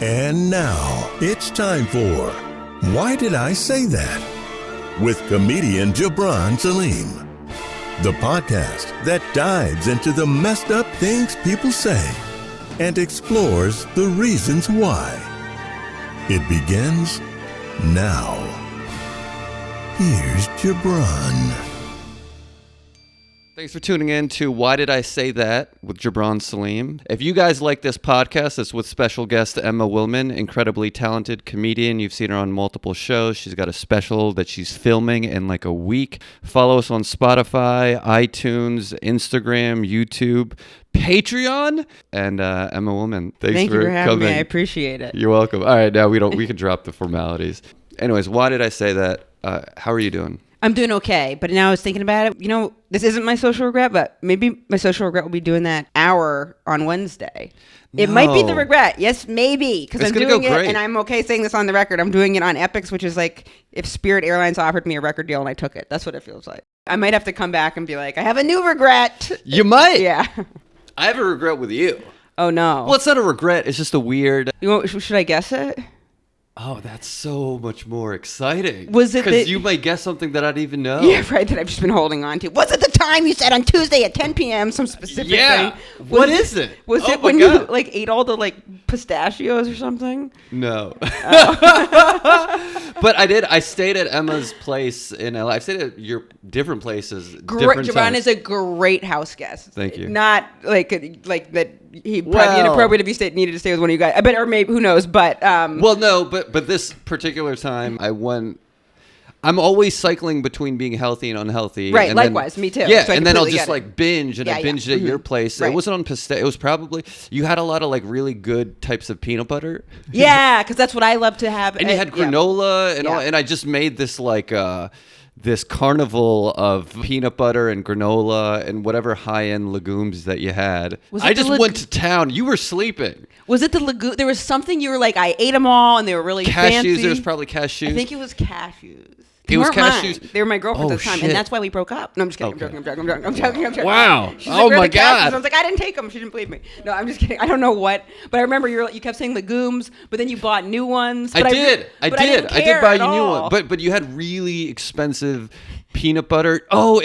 And now it's time for Why Did I Say That? With comedian Gibran Saleem. The podcast that dives into the messed up things people say and explores the reasons why. It begins now. Here's Gibran. Thanks for tuning in to Why Did I Say That with Gibran Saleem. If you guys like this podcast, it's with special guest Emma Willmann, incredibly talented comedian. You've seen her on multiple shows. She's got a special that she's filming in like a week. Follow us on Spotify, iTunes, Instagram, YouTube, Patreon, and Emma Willmann. Thank you for having me. I appreciate it. You're welcome. All right, now we can drop the formalities. Anyways, why did I say that? How are you doing? I'm doing okay, but now I was thinking about it. You know, this isn't my social regret, but maybe my social regret will be doing that hour on Wednesday. No. It might be the regret. Yes, maybe, because I'm doing it, and I'm okay saying this on the record. I'm doing it on Epix, which is like if Spirit Airlines offered me a record deal and I took it. That's what it feels like. I might have to come back and be like, I have a new regret. You might. Yeah. I have a regret with you. Oh, no. Well, it's not a regret. It's just a weird... Should I guess it? Oh, that's so much more exciting. Was it because you might guess something that I didn't even know. Yeah, right, that I've just been holding on to. Was it the time you said on Tuesday at 10 p.m., some specific thing? What is it? Was it when you ate all the pistachios or something? No. Oh. But I did. I stayed at Emma's place in LA. I've stayed at your different places. Gibran is a great house guest. Thank you. Not like that he probably inappropriate if he needed to stay with one of you guys. I bet, or maybe, who knows, but... Well, no, but this particular time, I'm always cycling between being healthy and unhealthy. Right, and likewise, me too. Yeah, so and then I'll just binge, and I binged at your place. Right. It wasn't on pistachio. It was probably, you had a lot of really good types of peanut butter. Yeah, because that's what I love to have. And you had granola and all, and I just made this this carnival of peanut butter and granola and whatever high-end legumes that you had. I just went to town. You were sleeping. Was it the legume? There was something you were like, I ate them all, and they were really fancy. There was probably cashews. I think it was cashews. It was cashews. Mine. They were my girlfriend's at the time, shit. and that's why we broke up. No, I'm just kidding. Okay. I'm joking. Wow. She's like, my God. I was like, I didn't take them. She didn't believe me. No, I'm just kidding. I don't know what, but I remember you kept saying legumes, but then you bought new ones. I did buy you new ones. But you had really expensive peanut butter. I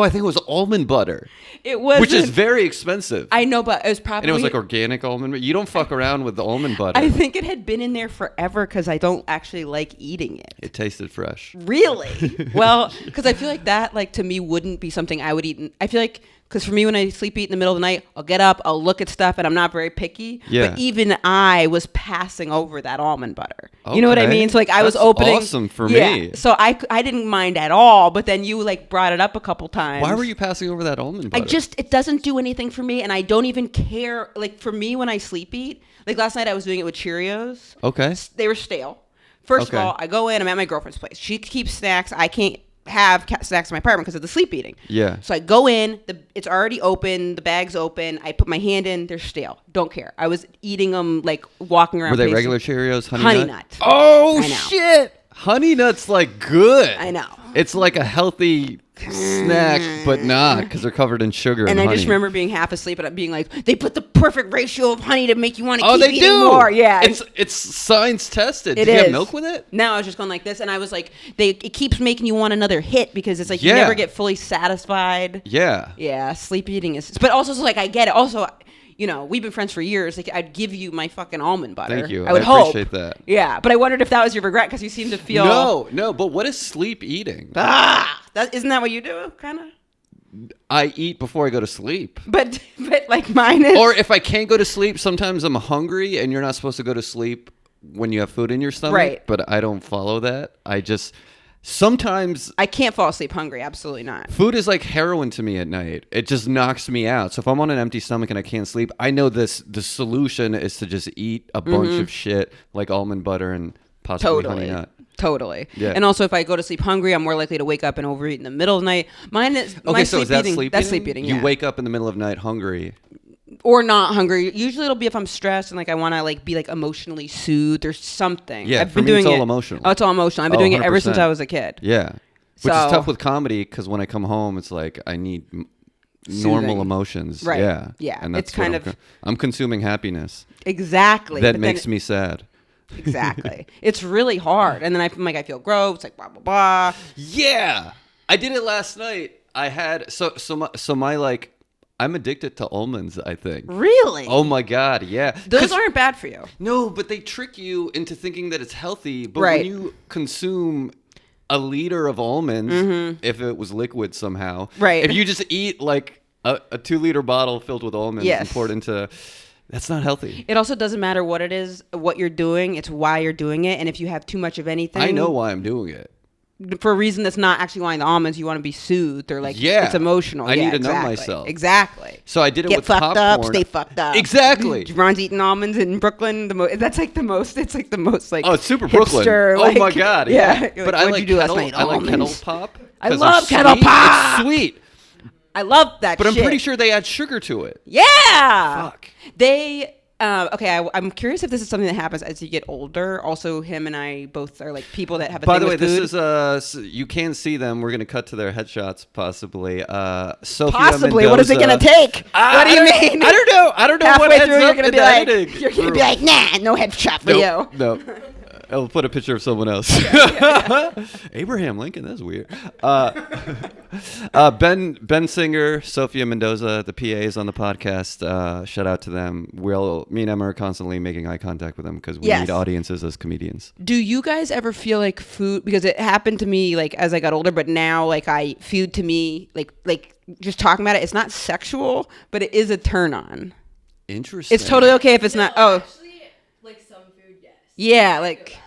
think it was almond butter. It was, which is very expensive. I know, but it was probably... And it was organic almond butter. You don't fuck around with the almond butter. I think it had been in there forever because I don't actually like eating it. It tasted fresh. Really? Well, because I feel like that, to me, wouldn't be something I would eat. I feel like... Because for me, when I sleep eat in the middle of the night, I'll get up, I'll look at stuff, and I'm not very picky. Yeah. But even I was passing over that almond butter. Okay. You know what I mean? So I was opening. That's awesome for me. So I didn't mind at all. But then you brought it up a couple times. Why were you passing over that almond butter? It doesn't do anything for me, and I don't even care. For me, when I sleep eat, last night I was doing it with Cheerios. Okay. They were stale. First of all, I go in, I'm at my girlfriend's place. She keeps snacks. I can't have snacks in my apartment because of the sleep eating. Yeah. So I go in, it's already open, the bag's open. I put my hand in, they're stale. Don't care. I was eating them walking around. Were they regular Cheerios? Honey nut. Oh shit! Honey nut's good. I know. It's like a healthy snack, but not because they're covered in sugar and I honey. just remember being half asleep and being like, they put the perfect ratio of honey to make you want to keep eating more. Yeah. It's science tested. Did you have milk with it? No, I was just going like this, and I was like, it keeps making you want another hit because it's you never get fully satisfied. Yeah. Yeah, sleep eating is... But also, I get it. Also... we've been friends for years. I'd give you my fucking almond butter. Thank you. I would hope. Appreciate that. Yeah, but I wondered if that was your regret because you seem to feel... No. But what is sleep eating? Isn't that what you do, kind of? I eat before I go to sleep. But mine is... Or if I can't go to sleep, sometimes I'm hungry, and you're not supposed to go to sleep when you have food in your stomach. Right. But I don't follow that. I just... Sometimes I can't fall asleep hungry. Absolutely not. Food is like heroin to me at night. It just knocks me out. So if I'm on an empty stomach and I can't sleep, I know the solution is to just eat a bunch of shit like almond butter and possibly honey nut. Totally. Yeah. And also, if I go to sleep hungry, I'm more likely to wake up and overeat in the middle of the night. Mine is is that sleep eating? That's sleep eating. You wake up in the middle of the night hungry. Or not hungry. Usually it'll be if I'm stressed and I want to be emotionally soothed or something. Yeah, I've been doing it's all emotional. Oh, it's all emotional. I've been doing it ever since I was a kid. Yeah. Which is tough with comedy because when I come home, it's I need normal emotions. Right. Yeah. Yeah. And that's it's kind of I'm consuming happiness. Exactly. That makes me sad. Exactly. It's really hard. And then I'm like, I feel gross, like blah blah blah. Yeah. I did it last night. I had my like I'm addicted to almonds, I think. Really? Oh my God, yeah. Those aren't bad for you. No, but they trick you into thinking that it's healthy. But when you consume a liter of almonds, if it was liquid somehow, if you just eat like a 2-liter bottle filled with almonds and pour it into, that's not healthy. It also doesn't matter what it is, what you're doing. It's why you're doing it. And if you have too much of anything. I know why I'm doing it. For a reason that's not actually wanting the almonds, you want to be soothed or like it's emotional. I need to know myself. Exactly. So I did it Get with fucked popcorn. up, stay fucked up. Exactly. Ron's eating almonds in Brooklyn. It's like the most like it's super hipster, Brooklyn. like, oh my God. Yeah. But I like kettle pop. I love kettle pop. It's sweet. I love that. But I'm pretty sure they add sugar to it. Yeah. Fuck. They. I'm curious if this is something that happens as you get older. Also, him and I both are like people that have a By thing the way, with food. this is you can see them. We're gonna cut to their headshots, possibly. Sophia Possibly. Mendoza. What is it gonna take? What do you mean? I don't know. I don't know Halfway what through, you're gonna be like, you're gonna be like, nah, no headshot for you. No. I'll put a picture of someone else. Abraham Lincoln. That's weird. Ben Singer, Sophia Mendoza, the PAs on the podcast. Shout out to them. Me and Emma are constantly making eye contact with them because we need audiences as comedians. Do you guys ever feel like food? Because it happened to me like as I got older, but now like food to me like just talking about it, it's not sexual, but it is a turn on. Interesting. It's totally okay if it's not. Actually, like some food, yes. Yeah, like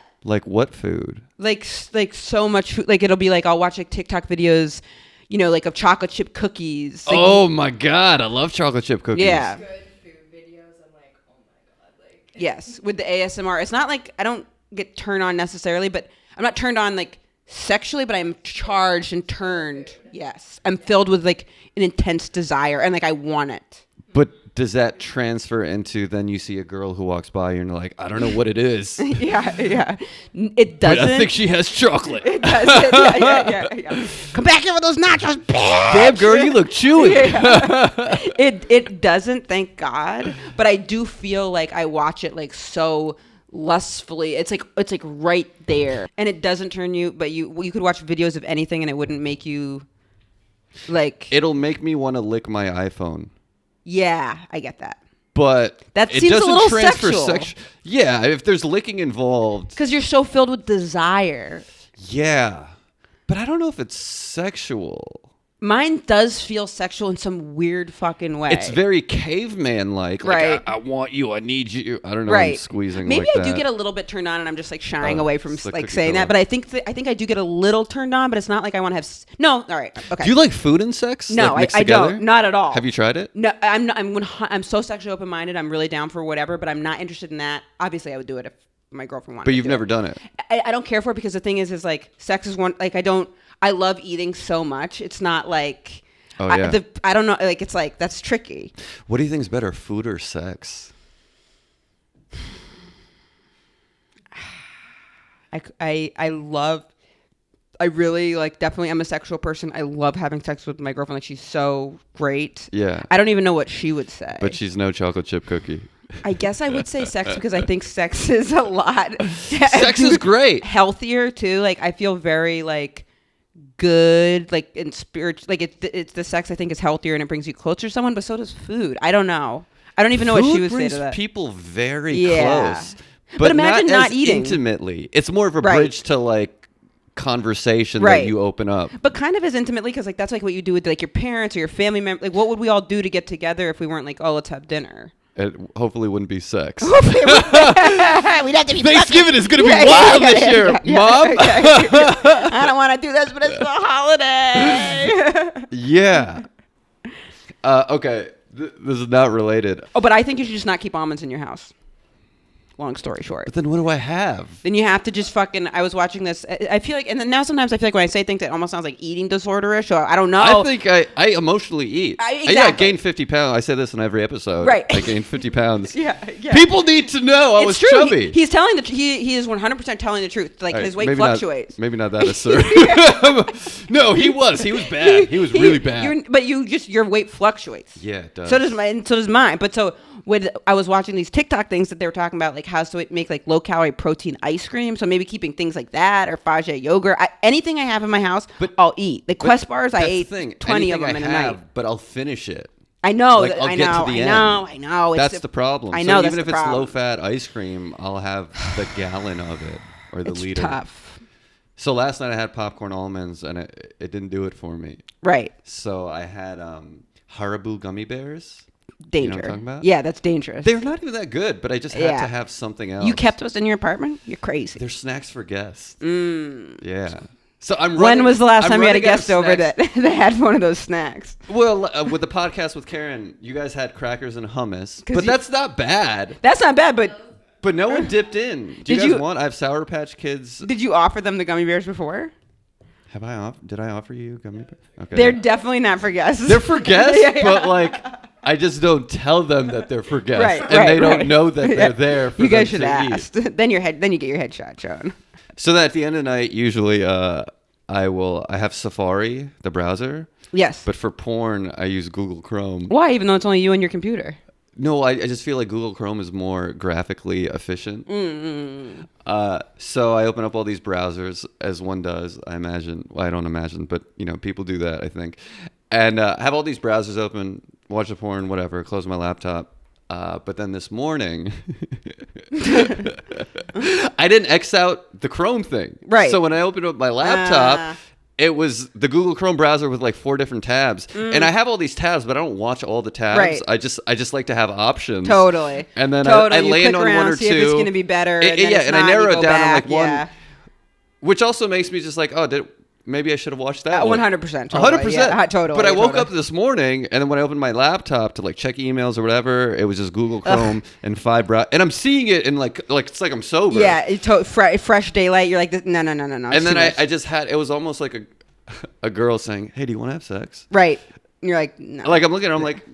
what food? Like so much food. Like it'll be like I'll watch like TikTok videos, like of chocolate chip cookies. Like, oh my God, I love chocolate chip cookies. Yeah. Good food videos. I'm like, oh my God, like. Yes, with the ASMR, it's not like I don't get turned on necessarily, but I'm not turned on like sexually, but I'm charged and turned. Yes, I'm filled with like an intense desire and like I want it. But does that transfer into then you see a girl who walks by and you're like, I don't know what it is. Yeah. It doesn't. But I think she has chocolate. It doesn't. Yeah. Come back here with those nachos, bitch. Damn, girl, you look chewy. Yeah. It doesn't, thank God. But I do feel like I watch it like so lustfully. It's like right there, and it doesn't turn you. But you could watch videos of anything, and it wouldn't make you like. It'll make me want to lick my iPhone. Yeah, I get that. But that it seems doesn't a little transfer sexual. Yeah, if there's licking involved. Because you're so filled with desire. Yeah. But I don't know if it's sexual. Mine does feel sexual in some weird fucking way. It's very caveman-like. Right. Like, I want you. I need you. I don't know. Right. I'm squeezing Maybe like I do that. get a little bit turned on, and I'm just like shying away from it's the like cookie saying killer. that. But I think I do get a little turned on, but it's not like I want to have. No. All right. Okay. Do you like food and sex? No, like, mixed I together? don't. Not at all. Have you tried it? No, I'm not. I'm so sexually open-minded. I'm really down for whatever, but I'm not interested in that. Obviously, I would do it if my girlfriend wanted. But you've to do never done it. I don't care for it because the thing is like sex is one. Like I love eating so much. It's not like. Oh, yeah. I don't know. Like it's like that's tricky. What do you think is better, food or sex? I really like definitely I'm a sexual person. I love having sex with my girlfriend. Like she's so great. Yeah. I don't even know what she would say. But she's no chocolate chip cookie. I guess I would say sex because I think sex is a lot. Sex is great. Healthier too. Like I feel very like good, like in spirit. Like it's the sex I think is healthier and it brings you closer to someone. But so does food. I don't know. I don't even know what she would say to that. People very close. But imagine not as eating intimately. It's more of a bridge to like conversation that you open up. But kind of as intimately because like that's like what you do with like your parents or your family members. Like what would we all do to get together if we weren't like, oh, let's have dinner? It hopefully wouldn't be sex. We'd have to be Thanksgiving is going to be wild this year, Mom. I don't want to do this, but it's the holiday. Yeah. Okay. This is not related. Oh, but I think you should just not keep almonds in your house. Long story short. But then what do I have? Then you have to just fucking. I was watching this. I feel like, and then now sometimes I feel like when I say things, it almost sounds like eating disorderish. Or I don't know. I think I emotionally eat. Exactly. I gained 50 pounds. I say this in every episode. Right. I gained 50 pounds. Yeah. People need to know I was true. chubby. He's telling the. He is 100% telling the truth. Like his weight fluctuates. Maybe not that assertive. No, he was. He was bad. He was really bad. But your weight fluctuates. Yeah, it does. So does mine. But so when I was watching these TikTok things that they were talking about, like how to make like low calorie protein ice cream. So maybe keeping things like that or Fage yogurt. Anything I have in my house, I'll eat. The Quest bars, I ate 20 of them in a night. But I'll finish it. I know. Like, I'll get to the end. I know. That's the problem. I know. So that's even if the it's problem. low fat ice cream, I'll have the gallon of it or the It's liter. tough. So last night I had popcorn almonds and it didn't do it for me. Right. So I had Haribo gummy bears. Danger. You know what I'm talking about? Yeah, that's dangerous. They're not even that good, but I just had to have something else. You kept those in your apartment? You're crazy. They're snacks for guests. Yeah. So when was the last time you had a guest over that had one of those snacks? Well, with the podcast with Karen, you guys had crackers and hummus, but that's not bad. That's not bad, But no one dipped in. Do you guys want? I have Sour Patch Kids. Did you offer them the gummy bears before? Have I? Did I offer you gummy bears? Okay. They're definitely not for guests. They're for guests, Yeah. but like I just don't tell them that they're for guests, Right, and they don't know that they're there for you them guys should to ask. eat. Then you get your headshot shown. So that at the end of the night, usually I have Safari, the browser. Yes. But for porn, I use Google Chrome. Why? Even though it's only you and your computer. No, I just feel like Google Chrome is more graphically efficient. So I open up all these browsers, as one does, I imagine. Well, I don't imagine, but people do that, I think. And I have all these browsers open, watch the porn, whatever, close my laptop. But then this morning, I didn't X out the Chrome thing. Right. So when I opened up my laptop, it was the Google Chrome browser with like 4 different tabs. And I have all these tabs, but I don't watch all the tabs. Right. I just like to have options. Totally. And then I land on one or see two. if it's going to be better. And I narrow it down on like one. Yeah. Which also makes me just like, maybe I should have watched that one. 100%. 100%. Yeah, totally. But I woke up this morning, and then when I opened my laptop to like check emails or whatever, it was just Google Chrome and 5 and I'm seeing it in like it's like I'm sober. Yeah, fresh daylight. You're like, no. And then I just had, it was almost like a girl saying, "Hey, do you want to have sex?" Right. And you're like, no. Like I'm looking at it, I'm like,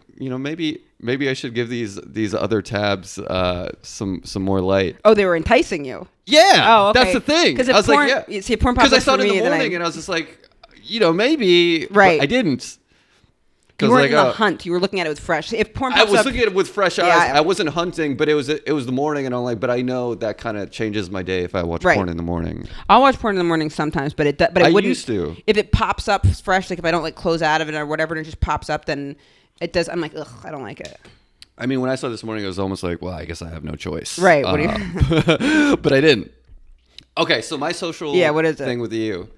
maybe I should give these other tabs some more light. Oh, they were enticing you. Yeah. Oh, okay. That's the thing. Because I was porn, like, yeah. See, porn pops because I up saw it for in me, the morning, and I was just like, maybe. Right. But I didn't. You weren't in the hunt. You were looking at it with fresh. If porn pops I was up, looking at it with fresh eyes. I wasn't hunting, but it was the morning, and I'm like, but I know that kind of changes my day if I watch porn in the morning. I'll watch porn in the morning sometimes, but it wouldn't. I used to. If it pops up fresh, like if I don't like close out of it or whatever, and it just pops up, then it does. I'm like, ugh, I don't like it. I mean, when I saw this morning, it was almost like, well, I guess I have no choice. Right. But I didn't. Okay, so my social what is thing with you,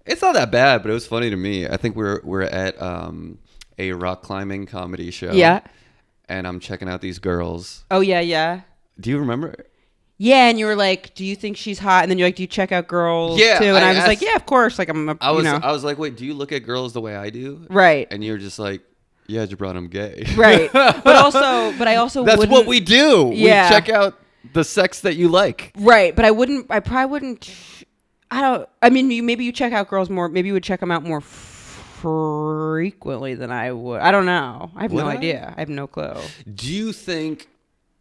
it's not that bad, but it was funny to me. I think we're at a rock climbing comedy show. Yeah. And I'm checking out these girls. Oh, yeah. Do you remember? Yeah, and you were like, do you think she's hot? And then you're like, do you check out girls too? And I was like, yeah, of course. Like I was like, wait, do you look at girls the way I do? Right. And you're just like, yeah, Gibran, I'm gay. Right. But I also That's what we do. Yeah. We check out the sex that you like. Right. But I probably wouldn't. I mean, maybe you check out girls more. Maybe you would check them out more frequently than I would. I don't know. I have no idea. I have no clue. Do you think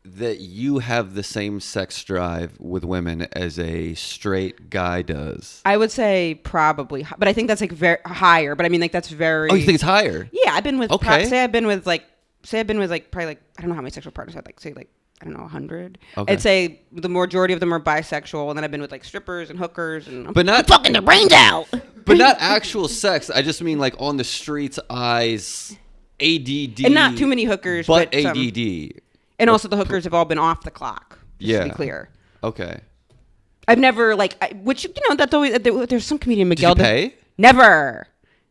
that you have the same sex drive with women as a straight guy does? I would say probably, but I think that's like very higher. But I mean, like that's very. Oh, you think it's higher? Yeah, I've been with. Okay. Say I've been with probably like I don't know how many sexual partners I'd like say like. I don't know, 100. Okay. I'd say the majority of them are bisexual, and then I've been with like strippers and hookers, and but not fucking the brains out. But not actual sex. I just mean like on the streets, eyes, ADD, and not too many hookers, but some. ADD. And also the hookers have all been off the clock. Just to be clear. Okay. I've never which that's always there's some comedian Miguel. Did you pay? Never.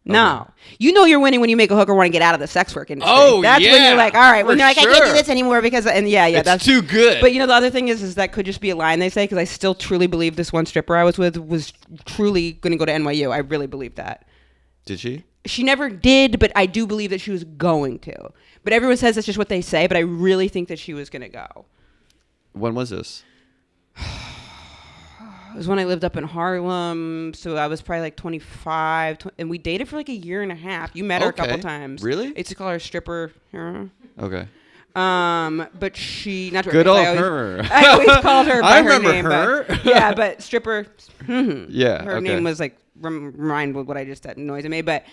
No. Okay. You know you're winning when you make a hooker want to get out of the sex work industry. Oh, that's when you're like, all right, when they're like, sure. I can't do this anymore because, that's too good. But the other thing is that could just be a line they say, because I still truly believe this one stripper I was with was truly going to go to NYU. I really believe that. Did she? She never did, but I do believe that she was going to. But everyone says that's just what they say, but I really think that she was going to go. When was this? It was when I lived up in Harlem, so I was probably like 25, and we dated for like a year and a half. You met her a couple times. Really? I used to call her a stripper. Okay. But she not to Good old her. I always called her by her name. Her. But, yeah, but stripper. Yeah. Her name was like remind with what I just that noise I made. But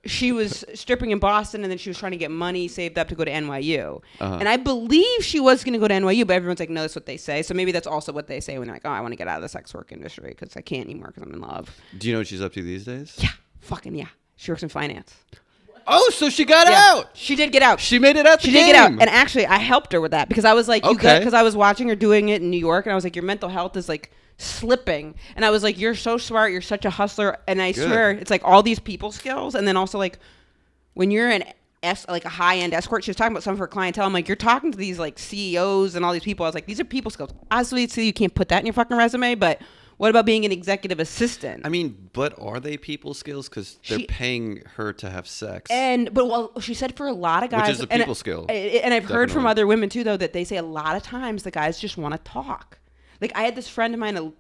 she was stripping in Boston, and then she was trying to get money saved up to go to NYU. And I believe she was going to go to NYU, but everyone's like, no, that's what they say. So maybe that's also what they say when they're like, oh, I want to get out of the sex work industry because I can't anymore because I'm in love. Do you know what she's up to these days? Yeah, fucking yeah. She works in finance. Oh, so she got out. She did get out. She made it out. She did get out, and actually, I helped her with that because I was like, because I was watching her doing it in New York, and I was like, your mental health is like slipping, and I was like, you're so smart, you're such a hustler, and I swear, it's like all these people skills, and then also like when you're like a high-end escort, she was talking about some of her clientele. I'm like, you're talking to these like CEOs and all these people. I was like, these are people skills. Obviously, you can't put that in your fucking resume, but. What about being an executive assistant? I mean, but are they people skills? Because they're paying her to have sex. But she said for a lot of guys, which is a people skill. And I've heard from other women too, though, that they say a lot of times the guys just want to talk. Like I had this friend of mine. I'm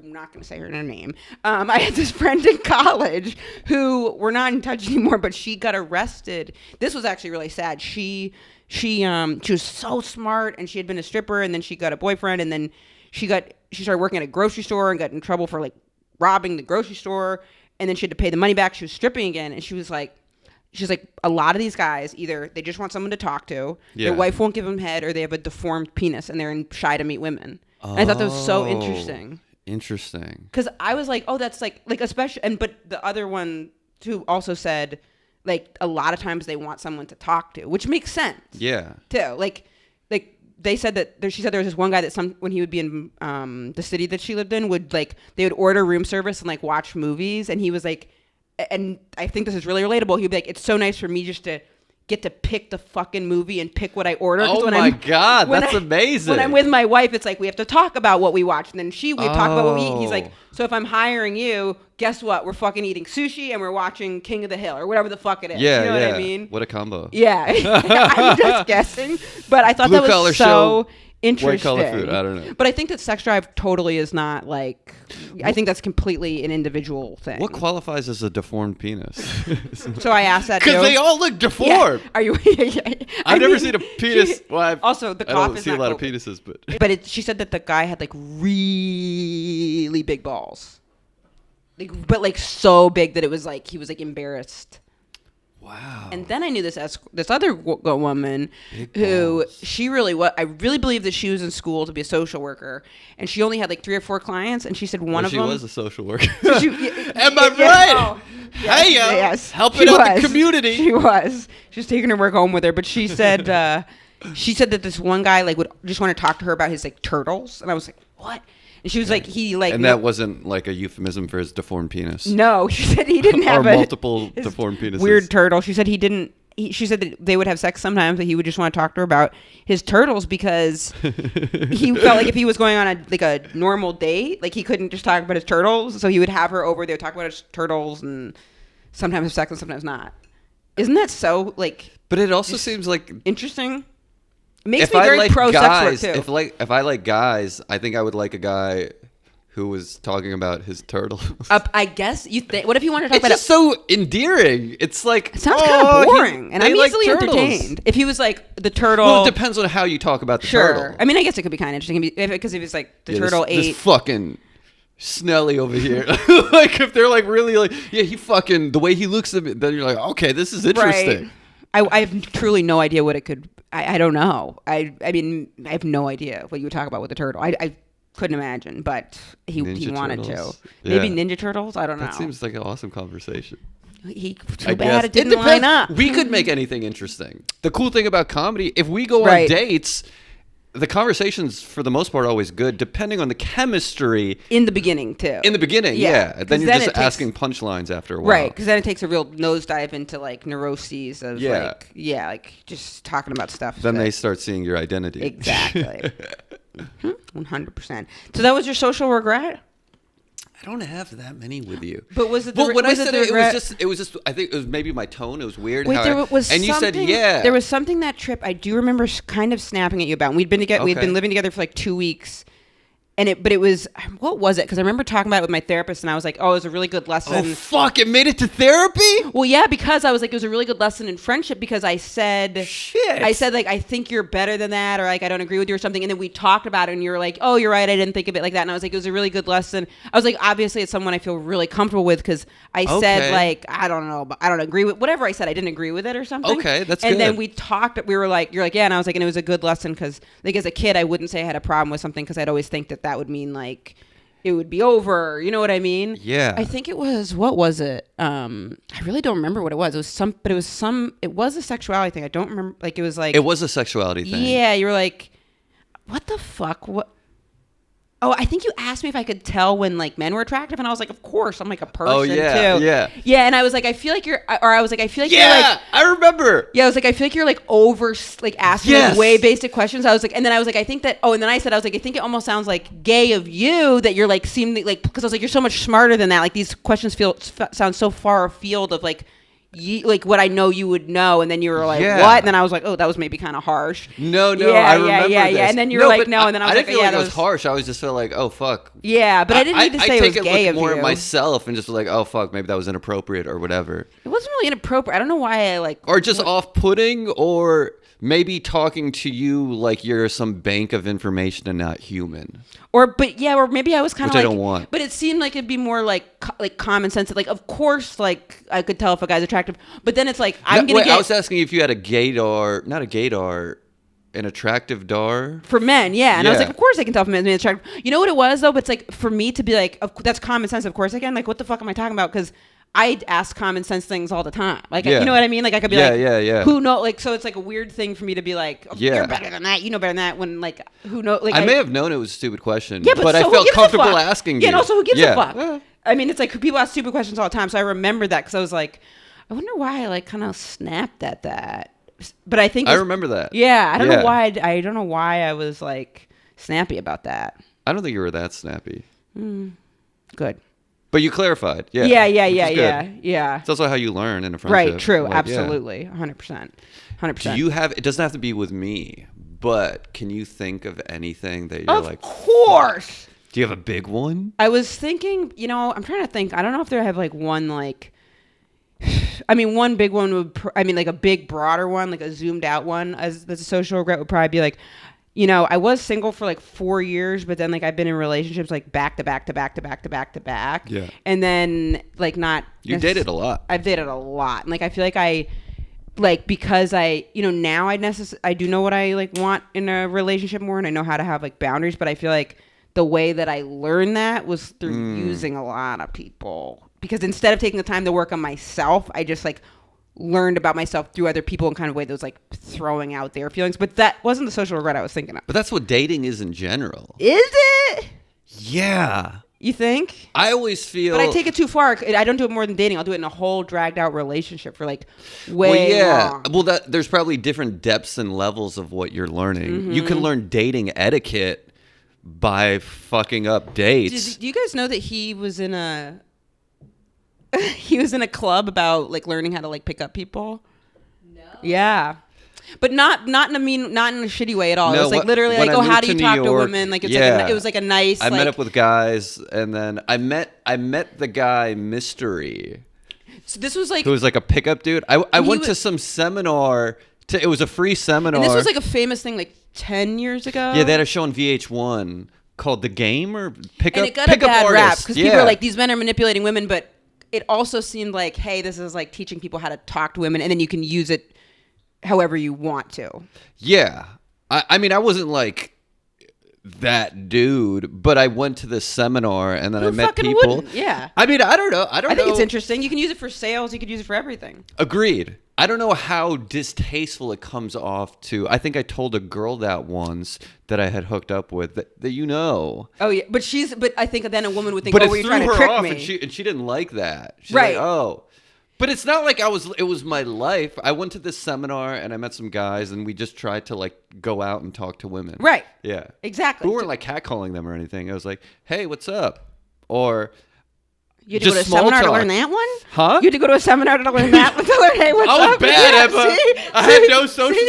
not going to say her name. I had this friend in college who we're not in touch anymore, but she got arrested. This was actually really sad. She was so smart, and she had been a stripper, and then she got a boyfriend, and then she started working at a grocery store and got in trouble for like robbing the grocery store, and then she had to pay the money back. She was stripping again, and she's like, a lot of these guys either they just want someone to talk to, their wife won't give them head, or they have a deformed penis and they're shy to meet women. And I thought that was so interesting. Interesting. Because I was like, oh, that's like especially, but the other one too also said, like a lot of times they want someone to talk to, which makes sense. Yeah. Too like. They said that she said there was this one guy that when he would be in the city that she lived in they would order room service and like watch movies, and he was like, and I think this is really relatable. He'd be like, it's so nice for me just to get to pick the fucking movie and pick what I order. Oh my God, that's amazing. When I'm with my wife, it's like we have to talk about what we watch, and then we talk about what we eat. He's like, so if I'm hiring you, guess what? We're fucking eating sushi and we're watching King of the Hill or whatever the fuck it is. Yeah, you know what I mean? What a combo. Yeah, I'm just guessing, but I thought that was so interesting. White collar food. I don't know. But I think that sex drive totally is not like. I think that's completely an individual thing. What qualifies as a deformed penis? So I asked that because they all look deformed. Yeah. Are you? I've never seen a penis. Well, also, the cough I don't is see not a lot COVID. of penises, but she said that the guy had like really big balls, but like so big that it was like he was like embarrassed. Wow. And then I knew this other woman who she really I really believe that she was in school to be a social worker, and she only had like 3 or 4 clients, and she said one of them. She was a social worker. Am I right? Hey, yes. Helping out the community. She was taking her work home with her, but she said that this one guy like would just want to talk to her about his like turtles, and I was like, what? And she was like, and that wasn't like a euphemism for his deformed penis. No, she said he didn't have multiple deformed penises. Weird turtle. She said he didn't. She said that they would have sex sometimes, but he would just want to talk to her about his turtles because he felt like if he was going on a normal date, like he couldn't just talk about his turtles, so he would have her over. They would talk about his turtles and sometimes have sex and sometimes not. Isn't that so like? But it also seems like interesting. It makes me very pro sex work too. If I like guys, I think I would like a guy who was talking about his turtles. I guess you think. What if you want to talk it's about? It's just so endiring. It's like it sounds kind of boring, and I'm easily entertained. If he was like the turtle. Well, it depends on how you talk about the turtle. I mean, I guess it could be kind of interesting because if it's like the turtle ate this fucking Snelly over here. Like if they're like really like he fucking the way he looks at me, then you're like okay, this is interesting. Right. I have truly no idea what it could. I don't know. I mean, I have no idea what you would talk about with the turtle. I couldn't imagine, but he wanted to. Maybe Ninja Turtles? I don't know. That seems like an awesome conversation. Too bad it didn't line up. We could make anything interesting. The cool thing about comedy, if we go on dates, the conversation's for the most part always good, depending on the chemistry. In the beginning, too. In the beginning, yeah. Then you're just asking punchlines after a while. Right, because then it takes a real nosedive into like neuroses of like just talking about stuff. Then they start seeing your identity. Exactly. 100%. So that was your social regret? I don't have that many with you. But was it? When I said it was just. I think it was maybe my tone. It was weird. Wait, there was and you said, yeah. There was something that trip I do remember kind of snapping at you about. And we'd been together. We'd been living together for like 2 weeks. But it was, what was it? Because I remember talking about it with my therapist, and I was like, oh, it was a really good lesson. Oh, fuck, it made it to therapy? Well, yeah, because I was like, it was a really good lesson in friendship, because I said, like, I think you're better than that, or like, I don't agree with you or something. And then we talked about it, and you were like, oh, you're right, I didn't think of it like that. And I was like, it was a really good lesson. I was like, obviously, it's someone I feel really comfortable with, because I said, like, I don't know, but I don't agree with whatever I said. I didn't agree with it or something. Okay, that's good. And then we talked, we were like, you're like, yeah. And I was like, and it was a good lesson, because like as a kid, I wouldn't say I had a problem with something, because I'd always think that would mean like, it would be over. You know what I mean? Yeah. I think it was, what was it? I really don't remember what it was. It was a sexuality thing. I don't remember. Like, it was like. It was a sexuality thing. Yeah. You were like, what the fuck? What? Oh, I think you asked me if I could tell when like men were attractive, and I was like, of course, I'm like a person too. Yeah. Yeah, and I was like, I feel like you're like, yeah, I remember. Yeah, I was like, I feel like you're like over like asking like, way basic questions. I was like, and then I was like, I think that. Oh, and then I said, I was like, I think it almost sounds like gay of you that you're like like, because I was like, you're so much smarter than that. Like these questions sound so far afield of like. Like what I know you would know, and then you were like, what? And then I was like, oh, that was maybe kind of harsh. No, I remember this. And then you were like, no, and then I was like, I didn't feel like it was harsh. I always just felt like, oh, fuck. Yeah, but I didn't need to say it was gay of you. I take it more at myself and just like, oh, fuck, maybe that was inappropriate or whatever. It wasn't really inappropriate. I don't know why I like. Or just off-putting, or maybe talking to you like you're some bank of information and not human. Or maybe I was kind of like, I don't want. But it seemed like it'd be more like common sense. Like, of course, like I could tell if a guy's attractive. But then it's like, I was asking if you had a gaydar, not a gaydar, an attractive dar. For men, yeah. And I was like, of course I can tell if a man's attractive. You know what it was, though? But it's like, for me to be like, that's common sense, of course I can. Like, what the fuck am I talking about? Because I ask common sense things all the time. Like, you know what I mean? Like, I could be who knows? Like, so it's like a weird thing for me to be like, you're better than that. You know better than that. When like, who knows? Like, I may have known it was a stupid question. Yeah, but I felt comfortable asking you. Yeah, and also who gives a fuck? I mean, it's like people ask stupid questions all the time. So I remember that because I was like, I wonder why I like kind of snapped at that. But I think I remember that. Yeah, I don't know why. I don't know why I was like snappy about that. I don't think you were that snappy. Good. But you clarified. Yeah. Yeah. It's also how you learn in a friendship. Right, true. Like, absolutely. 100%. 100%. Do you have, it doesn't have to be with me, but can you think of anything that you're like, of course. Do you have a big one? I was thinking, I'm trying to think. I don't know if there have like one like, I mean, one big one would, like a big broader one, like a zoomed out one as the social regret would probably be like, I was single for like 4 years, but then like I've been in relationships like back to back to back to back to back to back. Yeah. And then like not. You dated a lot. I've dated a lot. And like I feel like because I, now I do know what I like want in a relationship more, and I know how to have like boundaries, but I feel like the way that I learned that was through using a lot of people. Because instead of taking the time to work on myself, I just like learned about myself through other people in kind of a way that was like throwing out their feelings. But that wasn't the social regret I was thinking of. But that's what dating is in general. Is it? Yeah. You think? I always feel... But I take it too far. I don't do it more than dating. I'll do it in a whole dragged out relationship for like way long. Well, there's probably different depths and levels of what you're learning. Mm-hmm. You can learn dating etiquette by fucking up dates. Do you guys know that he was in a... he was in a club about like learning how to like pick up people? No. Yeah. But not in a shitty way at all. No, it was like literally like, how do you talk to women? Like it's like it was like a nice. I met up with guys, and then I met the guy Mystery. So this was like, who was like a pickup dude. I went to some seminar. It was a free seminar. And this was like a famous thing like 10 years ago. Yeah, they had a show on VH1 called The Game or Pickup. And it got a bad rap because people are like, these men are manipulating women, but it also seemed like, hey, this is like teaching people how to talk to women, and then you can use it however you want to. Yeah. I mean, I wasn't like that dude, but I went to this seminar and then I met people. Wouldn't? Yeah. I mean, I don't know. I think it's interesting. You can use it for sales. You could use it for everything. Agreed. I don't know how distasteful it comes off to. I think I told a girl that once that I had hooked up with that Oh yeah, but I think then a woman would think, oh, were you trying to trick me? And she didn't like that. She's right. Like, oh. But it's not like it was my life. I went to this seminar and I met some guys and we just tried to like go out and talk to women. Right. Yeah. Exactly. We weren't like catcalling them or anything. I was like, hey, what's up? Or You had to go to a seminar to learn that one? Huh? You had to go to a seminar to learn that one? To learn, hey, what's I was up? bad, Emma. I had no social...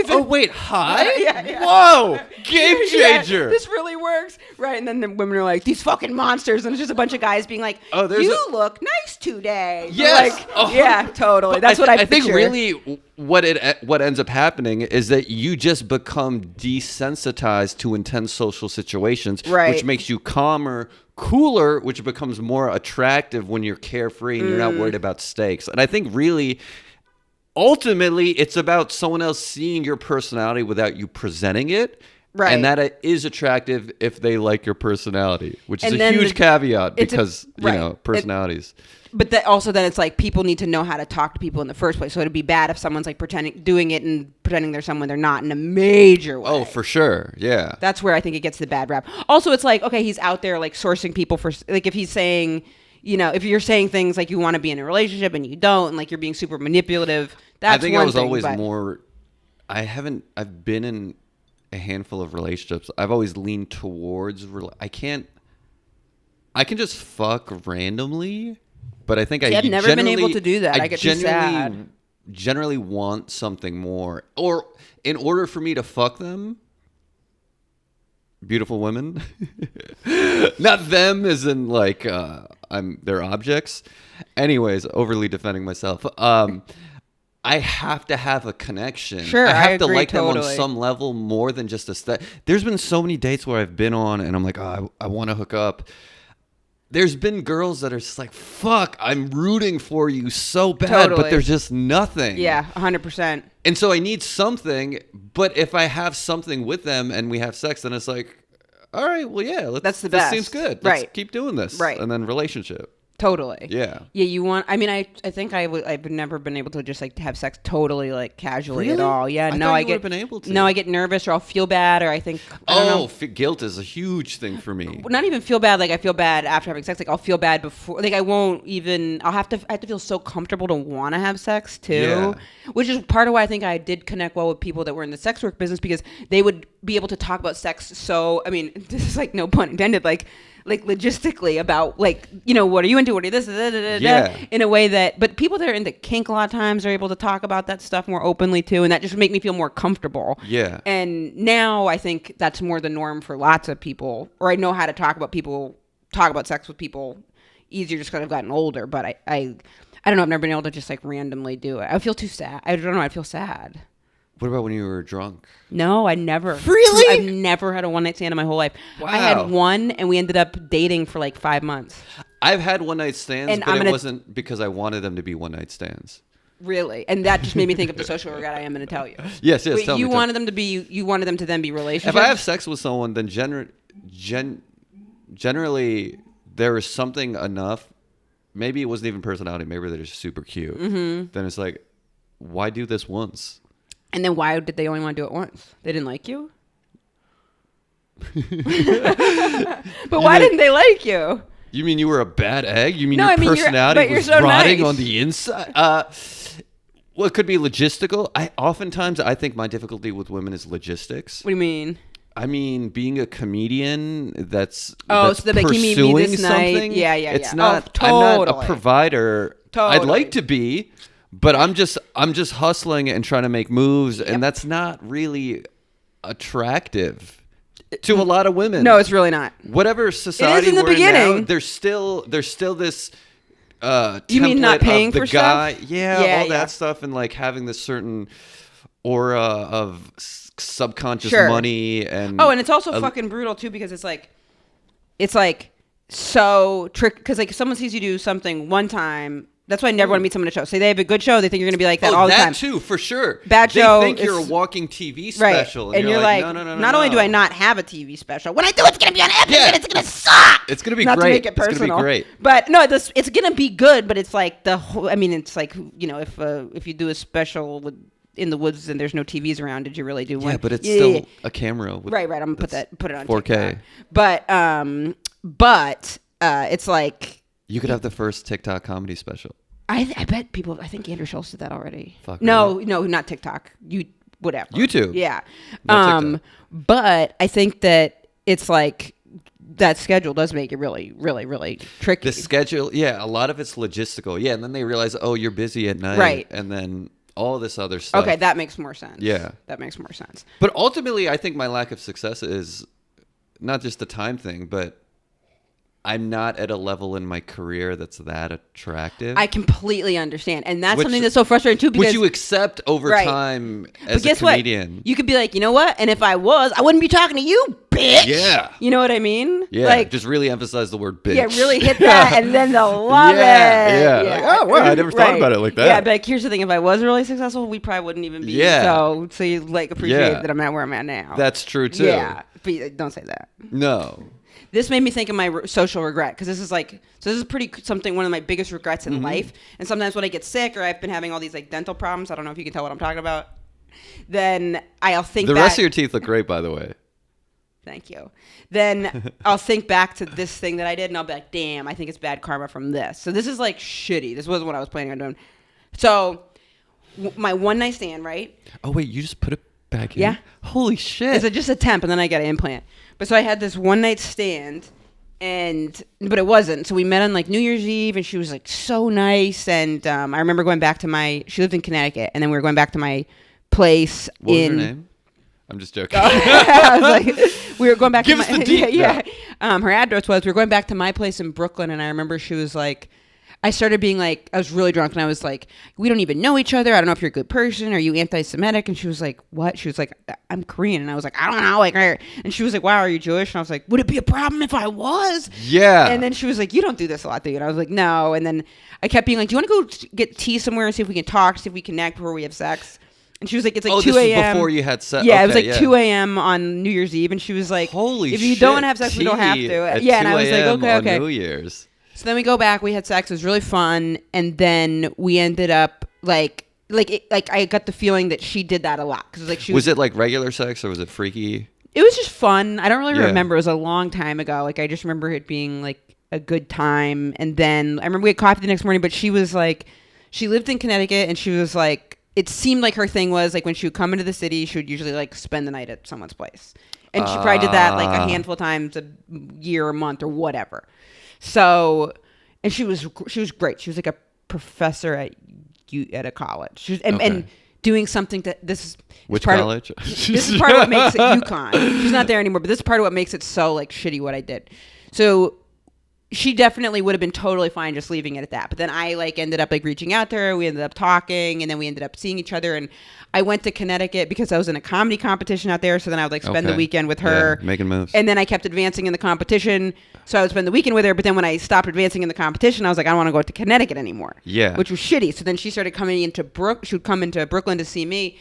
Oh, wait, hi? Yeah. Whoa! Game changer! Yeah, this really works. Right, and then the women are like, these fucking monsters. And it's just a bunch of guys being like, you look nice today. Yes! Like, yeah, totally. That's what I think picture. really what ends up happening is that you just become desensitized to intense social situations, which makes you calmer, cooler, which becomes more attractive when you're carefree and you're not worried about stakes. And I think really, ultimately, it's about someone else seeing your personality without you presenting it. Right. And that is attractive if they like your personality, which is a huge caveat because, you know, personalities. But that also then it's like people need to know how to talk to people in the first place. So it'd be bad if someone's like doing it and pretending they're someone they're not in a major way. Oh, for sure. Yeah. That's where I think it gets the bad rap. Also, it's like, okay, he's out there like sourcing people for, like if he's saying, you know, if you're saying things like you want to be in a relationship and you don't, and like you're being super manipulative, that's one thing. I think I was always more, I've been in a handful of relationships. I've always leaned towards, I can just fuck randomly. But I think I've never been able to do that. I get too sad. Generally want something more. Or in order for me to fuck them, beautiful women, not them as in like they're objects. Anyways, overly defending myself. I have to have a connection. Sure, I have to agree, like totally. them on some level more than just There's been so many dates where I've been on and I'm like, oh, I want to hook up. There's been girls that are just like, fuck, I'm rooting for you so bad, but there's just nothing. Yeah, 100%. And so I need something, but if I have something with them and we have sex, then it's like, all right, well, yeah, that's the best. This seems good. Let's keep doing this. Right. And then relationship. Totally. Yeah. Yeah, you want... I mean, I think I've never been able to just like have sex totally like casually at all. Yeah, I get been able to. No, I get nervous or I'll feel bad or I think... Guilt is a huge thing for me. Not even feel bad. Like I feel bad after having sex. Like I'll feel bad before. Like I won't even... I have to feel so comfortable to want to have sex too. Yeah. Which is part of why I think I did connect well with people that were in the sex work business because they would be able to talk about sex. So, I mean, this is like no pun intended. Like logistically about like, you know, what are you into? What are you this? In a way that, but people that are into kink a lot of times are able to talk about that stuff more openly too. And that just make me feel more comfortable. Yeah. And now I think that's more the norm for lots of people, or I know how to talk about sex with people easier just because I've gotten older. But I don't know. I've never been able to just like randomly do it. I feel too sad. I don't know. I feel sad. What about when you were drunk? No, I never. Really? I've never had a one-night stand in my whole life. Wow. I had one, and we ended up dating for like 5 months. I've had one-night stands, but it wasn't because I wanted them to be one-night stands. Really? And that just made me think of the social regret I am going to tell you. Yes, Wait, tell me. You wanted them to then be relationships? If I have sex with someone, then generally there is something enough. Maybe it wasn't even personality. Maybe they're just super cute. Mm-hmm. Then it's like, why do this once? And then why did they only want to do it once? They didn't like you? But why didn't they like you? You mean you were a bad egg? You mean your personality was so rotting nice. on the inside? Well, it could be logistical. Oftentimes I think my difficulty with women is logistics. What do you mean? I mean, being a comedian that's so they make you meet me this something. Night. Yeah. It's not. Totally. I'm not a provider. Totally. I'd like to be, but I'm just hustling and trying to make moves, and that's not really attractive to a lot of women. No, it's really not. Whatever society it is in the we're beginning. In now, there's still this. You mean not paying for guy, stuff? Yeah, that stuff, and like having this certain aura of subconscious money and and it's also fucking brutal too because it's like so trick because like if someone sees you do something one time. That's why I never want to meet someone at a show. Say they have a good show, they think you're going to be like that all the time. That too, for sure. Bad show. They think you're a walking TV special. Right. And you're like, no. Not only do I not have a TV special, when I do, it's going to be on epic and it's going to suck. It's going to be not great. To make it personal. It's going to be great. But no, it's going to be good, but it's like the whole, I mean, it's like, you know, if you do a special in the woods and there's no TVs around, did you really do one? Yeah, but it's still a camera. Right. I'm going to put it on 4K. TikTok. But it's like. You could have the first TikTok comedy special. I bet people. I think Andrew Schultz did that already. Fuck no, not TikTok. Whatever. YouTube. Yeah. Not TikTok. But I think that it's like that schedule does make it really, really, really tricky. The schedule, yeah, a lot of it's logistical. Yeah, and then they realize, oh, you're busy at night. Right. And then all this other stuff. Okay, that makes more sense. Yeah. That makes more sense. But ultimately, I think my lack of success is not just the time thing, but I'm not at a level in my career that's that attractive. I completely understand. And that's something that's so frustrating too. Because, which you accept over time as a comedian. What? You could be like, you know what? And if I was, I wouldn't be talking to you, bitch. Yeah. You know what I mean? Yeah. Like, just really emphasize the word bitch. Yeah, really hit that and then they'll love it. Yeah. Like, oh, wow, I never thought about it like that. Yeah, but like, here's the thing. If I was really successful, we probably wouldn't even be. So you like appreciate that I'm at where I'm at now. That's true too. Yeah. But don't say that. No. This made me think of my social regret because this is one of my biggest regrets in life. And sometimes when I get sick or I've been having all these like dental problems, I don't know if you can tell what I'm talking about, then I'll think the rest of your teeth look great, by the way. Thank you. Then I'll think back to this thing that I did and I'll be like, damn, I think it's bad karma from this. So this is like shitty. This wasn't what I was planning on doing. So my one night stand, right? Oh, wait, you just put it back in? Yeah. Holy shit. It's just a temp and then I got an implant. But so I had this one night stand, but it wasn't. So we met on like New Year's Eve, and she was like so nice. And I remember going back to she lived in Connecticut, and then we were going back to my place. What was her name? I'm just joking. I was like, we were going back. Give us the deep. Yeah. Her address was we were going back to my place in Brooklyn, and I remember she was like. I started being like, I was really drunk and I was like, we don't even know each other. I don't know if you're a good person. Are you anti-Semitic? And she was like, what? She was like, I'm Korean. And I was like, I don't know. Like, and she was like, wow, are you Jewish? And I was like, would it be a problem if I was? Yeah. And then she was like, you don't do this a lot, do you? And I was like, no. And then I kept being like, do you want to go get tea somewhere and see if we can talk, see if we connect before we have sex? And she was like, it's like 2 a.m. This was before you had sex? Yeah, it was like 2 a.m. on New Year's Eve. And she was like, holy if you don't want to have sex, we don't have to. Yeah, and I was like, okay. On New Year's. So then we go back. We had sex. It was really fun, and then we ended up like I got the feeling that she did that a lot because like she was it like regular sex or was it freaky? It was just fun. I don't really remember. It was a long time ago. Like I just remember it being like a good time. And then I remember we had coffee the next morning. But she was like, she lived in Connecticut, and she was like, it seemed like her thing was like when she would come into the city, she would usually like spend the night at someone's place, and she probably did that like a handful of times a year, a month, or whatever. So, and she was great. She was like a professor at a college. She was, and doing something that which college? This is part of what makes it UConn. She's not there anymore, but this is part of what makes it so like shitty what I did. So she definitely would have been totally fine just leaving it at that. But then I like ended up like reaching out to her. We ended up talking, and then we ended up seeing each other. And I went to Connecticut because I was in a comedy competition out there. So then I would like spend the weekend with her, making moves. And then I kept advancing in the competition. So I would spend the weekend with her. But then when I stopped advancing in the competition, I was like, I don't want to go to Connecticut anymore. Yeah, which was shitty. So then she started coming into She would come into Brooklyn to see me.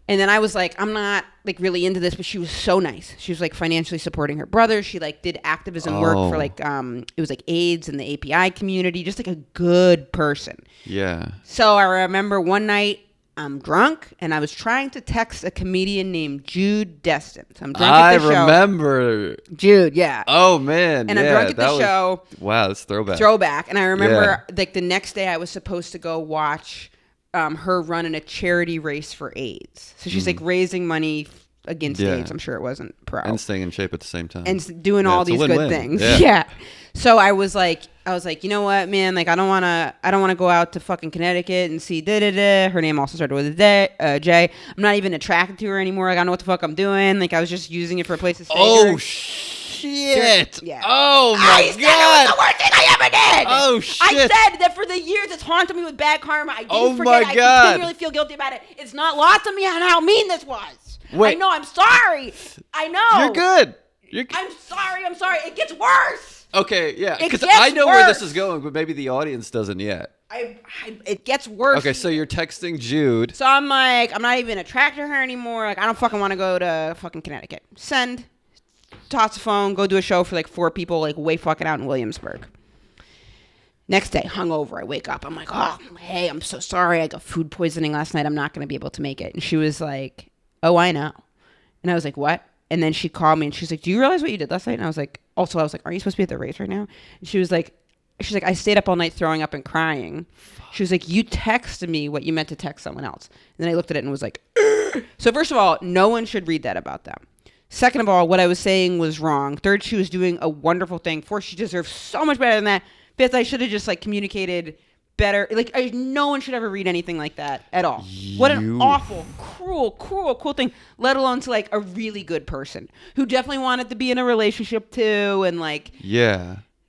And then I was like, I'm not like really into this, but she was so nice. She was like financially supporting her brother. She like did activism work for like, it was like AIDS and the API community, just like a good person. Yeah. So I remember one night I'm drunk and I was trying to text a comedian named Jude Destin. So I'm drunk at the show. I remember. Jude, yeah. Oh man. And I'm drunk at the show. Wow, that's throwback. And I remember like the next day I was supposed to go watch her running a charity race for AIDS. So she's like raising money against AIDS. I'm sure it wasn't pro. And staying in shape at the same time. And doing all these good things. Yeah. So I was like, you know what, man? Like, I don't want to go out to fucking Connecticut and see da-da-da. Her name also started with a J. I'm not even attracted to her anymore. Like, I don't know what the fuck I'm doing. Like, I was just using it for a place to stay. Oh, shit. Yeah. Oh, my God. It was the worst thing I ever did. Oh, shit. I said that for the years it's haunted me with bad karma. I didn't forget. My God. I continually feel guilty about it. It's not lost on me on how mean this was. Wait. I know. I'm sorry. I know. You're good. I'm sorry. It gets worse. Okay, yeah, because I know where this is going, but maybe the audience doesn't yet. It gets worse. Okay, so you're texting Jude. So I'm like, I'm not even attracted to her anymore. Like, I don't fucking want to go to fucking Connecticut. Send. Toss the phone. Go do a show for like 4 people, like way fucking out in Williamsburg. Next day, hungover. I wake up. I'm like, oh, hey, I'm so sorry. I got food poisoning last night. I'm not going to be able to make it. And she was like, oh, I know. And I was like, what? And then she called me and she's like, do you realize what you did last night? And I was like, are you supposed to be at the race right now? And she's like, I stayed up all night throwing up and crying. She was like, you texted me what you meant to text someone else. And then I looked at it and was like, ugh. So first of all, no one should read that about them. Second of all, what I was saying was wrong. Third, she was doing a wonderful thing. Fourth, she deserves so much better than that. Fifth, I should have just like communicated better. Like no one should ever read anything like that at all. What an awful, cruel thing. Let alone to like a really good person who definitely wanted to be in a relationship too, and like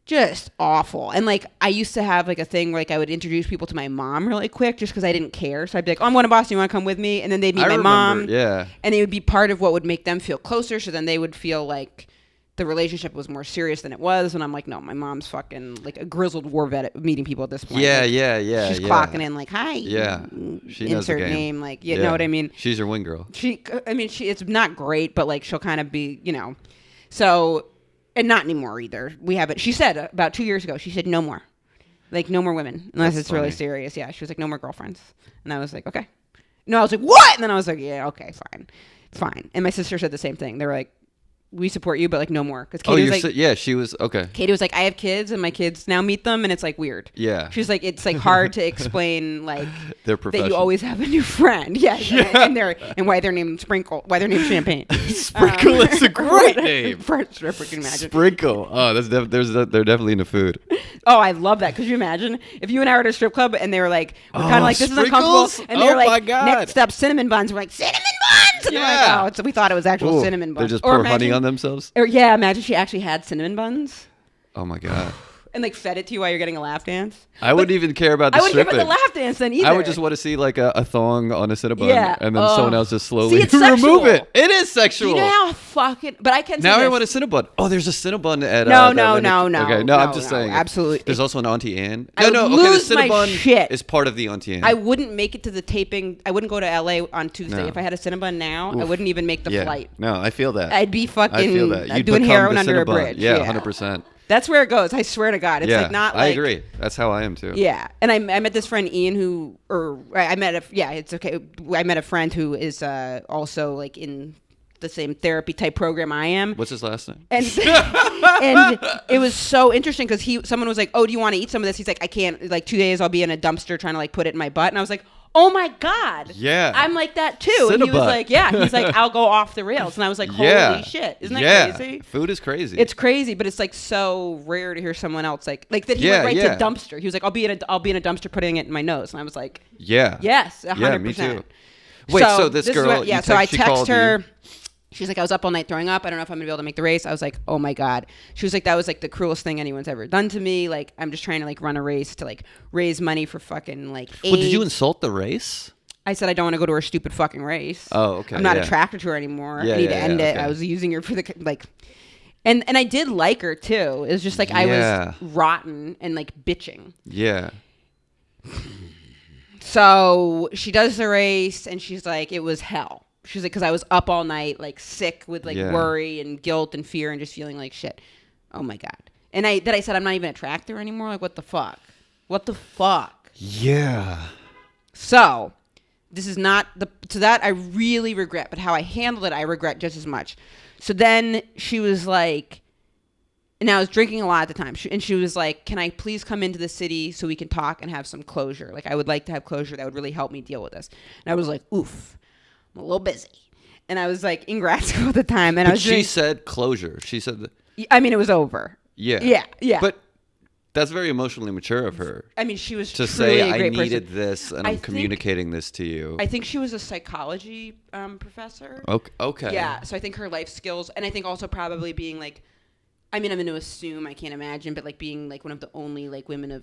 just awful. And like I used to have like a thing where like I would introduce people to my mom really quick just because I didn't care. So I'd be like, oh, I'm going to Boston. You want to come with me? And then they'd meet my mom. Yeah. And it would be part of what would make them feel closer. So then they would feel like the relationship was more serious than it was. And I'm like, no, my mom's fucking like a grizzled war vet at meeting people at this point. Yeah, like, she's clocking in like, hi. Yeah. She knows the game. Name. Like, you know what I mean? She's your wing girl. It's not great, but like she'll kind of be, you know. So, and not anymore either. We have it. She said about 2 years ago, she said no more. Like no more women unless it's really serious. Yeah. She was like, no more girlfriends. And I was like, okay. No, I was like, what? And then I was like, yeah, okay, fine. It's fine. And my sister said the same thing. They were like, we support you, but like no more. Because Katie was like, she was okay. Katie was like, I have kids, and my kids now meet them, and it's like weird. Yeah, she was like, it's like hard to explain like their profession. That you always have a new friend. Yeah, and why they're named Sprinkle, why they're named Champagne. Sprinkle is a great name. For a stripper, can you imagine? Sprinkle. Oh, they're definitely into food. Oh, I love that. Could you imagine if you and I were at a strip club and they were like, we're kind of like, this sprinkles? Is uncomfortable, and they were like, my God. Next up, cinnamon buns. We're like, cinnamon buns. And yeah. Like, oh, we thought it was actual cinnamon buns. They just pour honey on themselves. Or yeah, imagine she actually had cinnamon buns. Oh my God. And like fed it to you while you're getting a lap dance. I wouldn't even care about the stripping. I wouldn't care about the lap dance then either. I would just want to see like a thong on a Cinnabon, and then someone else just slowly remove it. It is sexual. Do you know how fucking? But I can't. Now I want a Cinnabon. Oh, there's a Cinnabon at. No. Okay, no, I'm just saying. Absolutely. There's also an Auntie Anne. Okay, the Cinnabon is part of the Auntie Anne. I wouldn't make it to the taping. I wouldn't go to LA on Tuesday if I had a Cinnabon now. Oof. I wouldn't even make the flight. No, I feel that. I'd be fucking. I feel that. You'd doing heroin under a Cinnabon. bridge. Yeah, 100%. That's where it goes. I swear to God. It's like not like... I agree. That's how I am too. Yeah. And I met this friend Ian I met a friend who is also like in the same therapy type program I am. What's his last name? And it was so interesting because someone was like, oh, do you want to eat some of this? He's like, I can't. Like 2 days I'll be in a dumpster trying to like put it in my butt. And I was like, oh my God. Yeah. I'm like that too. And he was like, yeah. He's like, I'll go off the rails. And I was like, holy shit. Isn't that crazy? Food is crazy. It's crazy, but it's like so rare to hear someone else like that he went right to dumpster. He was like, I'll be in a dumpster putting it in my nose. And I was like, yes, 100%. Yeah, me too. Wait, so this girl, so I text her. She's like, I was up all night throwing up. I don't know if I'm going to be able to make the race. I was like, oh my God. She was like, that was like the cruelest thing anyone's ever done to me. Like, I'm just trying to like run a race to like raise money for fucking like AIDS. Well, did you insult the race? I said I don't want to go to her stupid fucking race. Oh, okay. I'm not attracted to her anymore. I need to end it. Okay. I was using her for the like, and I did like her too. It was just like I was rotten and like bitching. Yeah. So she does the race and she's like, it was hell. She's like, because I was up all night, like sick with like worry and guilt and fear and just feeling like shit. Oh my God. And I said I'm not even attracted to her anymore. Like what the fuck? What the fuck? Yeah. So. This is not so that I really regret, but how I handled it, I regret just as much. So then she was like, and I was drinking a lot at the time. And she was like, can I please come into the city so we can talk and have some closure? Like, I would like to have closure that would really help me deal with this. And I was like, oof, I'm a little busy. And I was like in grad school at the time. And she said closure. She said that. I mean, it was over. Yeah. Yeah. But that's very emotionally mature of her. I mean, she was to truly say a great I needed person. this and I'm communicating this to you. I think she was a psychology professor. Okay. Yeah, so I think her life skills, and I think also probably being like, I mean, I'm going to assume, I can't imagine, but like being like one of the only like women of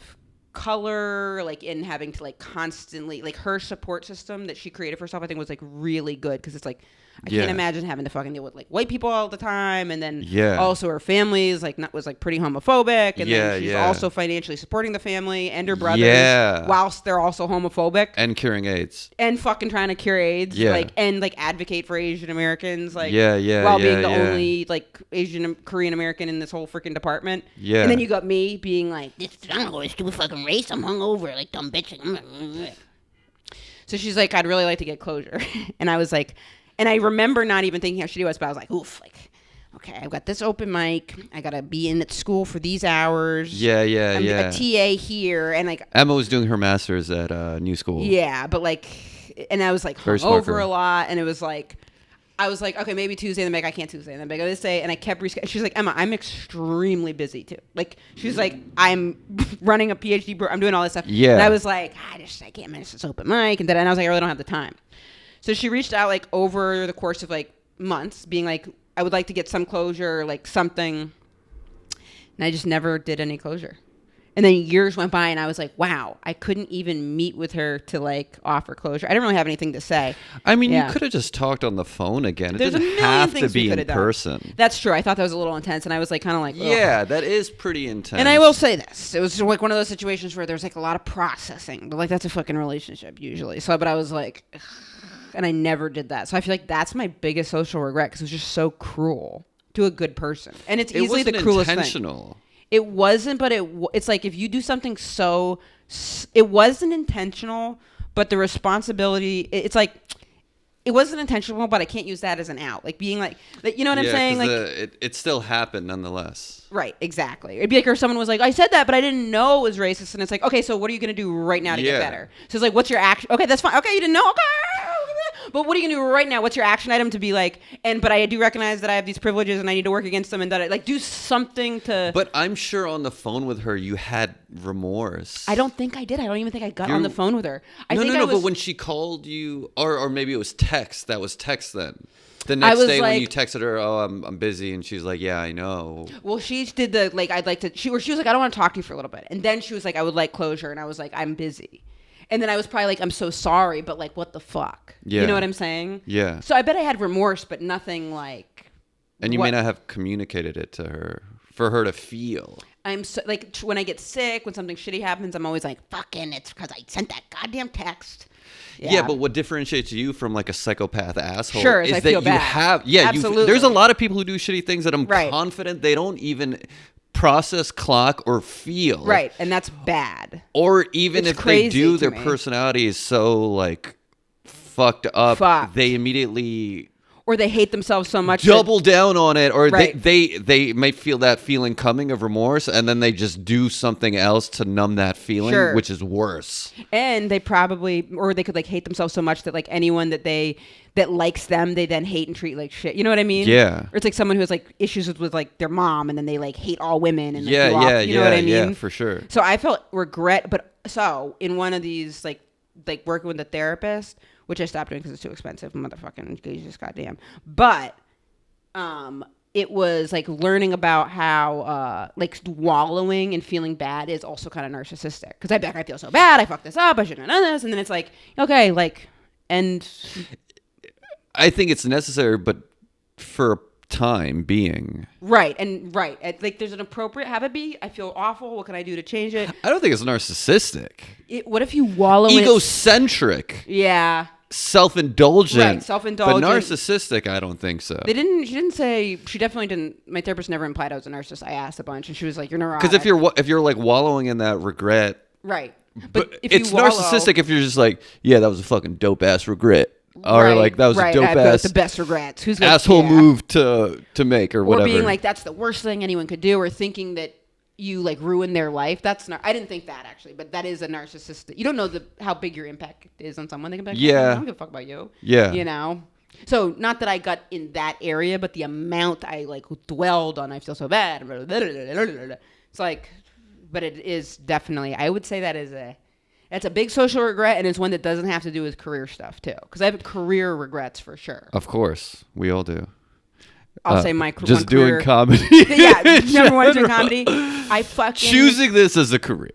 color, like in having to like constantly, like her support system that she created for herself, I think was like really good because it's like, I can't imagine having to fucking deal with like white people all the time, and then also her family is like was like pretty homophobic, and then she's also financially supporting the family and her brothers whilst they're also homophobic and curing AIDS and fucking trying to cure AIDS, like and like advocate for Asian Americans, like while being the only like Asian Korean American in this whole freaking department. Yeah, and then you got me being like, I don't know, it's stupid fucking race. I'm hungover, like dumb bitch. So she's like, I'd really like to get closure, and I was like. And I remember not even thinking how shitty it was, but I was like, oof, like, okay, I've got this open mic. I got to be in at school for these hours. I'm a TA here. And like Emma was doing her master's at New School. Yeah, but like, and I was like hungover a lot. And it was like, I was like, okay, maybe Tuesday. And then I can't Tuesday. And then I go this day. And I kept rescheduling. She's like, Emma, I'm extremely busy too. Like, she's like, I'm running a PhD. I'm doing all this stuff. Yeah. And I was like, I can't miss this open mic. And I was like, I really don't have the time. So she reached out like over the course of like months, being like, I would like to get some closure, like something. And I just never did any closure. And then years went by and I was like, wow, I couldn't even meet with her to like offer closure. I didn't really have anything to say. I mean, you could have just talked on the phone again. It There's doesn't have to be in person. Done. That's true. I thought that was a little intense and I was like kind of like, ugh. Yeah, that is pretty intense. And I will say this. It was like one of those situations where there's like a lot of processing. But like that's a fucking relationship usually. So, but I was like, ugh, and I never did that. So I feel like that's my biggest social regret because it was just so cruel to a good person. And it's easily the cruelest thing. It wasn't, but it's like if you do something so, it wasn't intentional, but the responsibility, it's like, it wasn't intentional, but I can't use that as an out. Like being like you know what I'm saying? Like it still happened nonetheless. Right, exactly. It'd be like if someone was like, I said that, but I didn't know it was racist. And it's like, okay, so what are you going to do right now to get better? So it's like, what's your action? Okay, that's fine. Okay, you didn't know? Okay. But what are you going to do right now? What's your action item to be like, but I do recognize that I have these privileges and I need to work against them and that like do something to. But I'm sure on the phone with her, you had remorse. I don't think I did. I don't even think I got on the phone with her. But when she called you, or maybe it was text. That was text then. The next day when you texted her, oh, I'm busy, and she's like, yeah, I know. Well, she did the like, I'd like to. She was like, I don't want to talk to you for a little bit, and then she was like, I would like closure, and I was like, I'm busy. And then I was probably like, I'm so sorry, but like, what the fuck? Yeah. You know what I'm saying? Yeah. So I bet I had remorse, but nothing like. And you may not have communicated it to her for her to feel. I'm so, like, when I get sick, when something shitty happens, I'm always like, fucking, it's because I sent that goddamn text. Yeah, but what differentiates you from like a psychopath asshole is that feel you bad. have. Yeah, absolutely. There's a lot of people who do shitty things that I'm confident they don't even process, clock, or feel. Right, and that's bad. Or even if they do, their personality is so like fucked up, they immediately. Or they hate themselves so much. Double down on it, or they might feel that feeling coming of remorse, and then they just do something else to numb that feeling, which is worse. And they probably, or they could like hate themselves so much that like anyone that likes them, they then hate and treat like shit. You know what I mean? Yeah. Or it's like someone who has like issues with like their mom, and then they like hate all women. And like, you know what I mean? Yeah, for sure. So I felt regret, but so in one of these like working with a therapist, which I stopped doing because it's too expensive, motherfucking Jesus goddamn. But it was like learning about how like wallowing and feeling bad is also kind of narcissistic. Because I feel so bad, I fucked this up, I shouldn't have done this, and then it's like, okay, like, and I think it's necessary, but for a time being. Right. Like there's an appropriate, have it be, I feel awful, what can I do to change it? I don't think it's narcissistic. What if you wallow egocentric. Yeah. Self-indulgent. Right, self-indulgent. But narcissistic, I don't think so. She definitely didn't, my therapist never implied I was a narcissist. I asked a bunch and she was like, you're neurotic. Because if you're like wallowing in that regret. Right. But if it's narcissistic if you're just like, yeah, that was a fucking dope-ass regret. Or like that was a dope ass the best regrets. Who's asshole move to make or whatever. Or being like that's the worst thing anyone could do, or thinking that you like ruin their life. That's not. I didn't think that actually, but that is a narcissistic. You don't know how big your impact is on someone. They can be like, I don't give a fuck about you. Yeah. You know. So not that I got in that area, but the amount I like dwelled on. I feel so bad. It's like, but it is definitely. I would say that is That's a big social regret, and it's one that doesn't have to do with career stuff, too. Because I have career regrets, for sure. Of course. We all do. I'll say my career. Just doing comedy. Yeah, number one is doing comedy. I fucking... Choosing this as a career.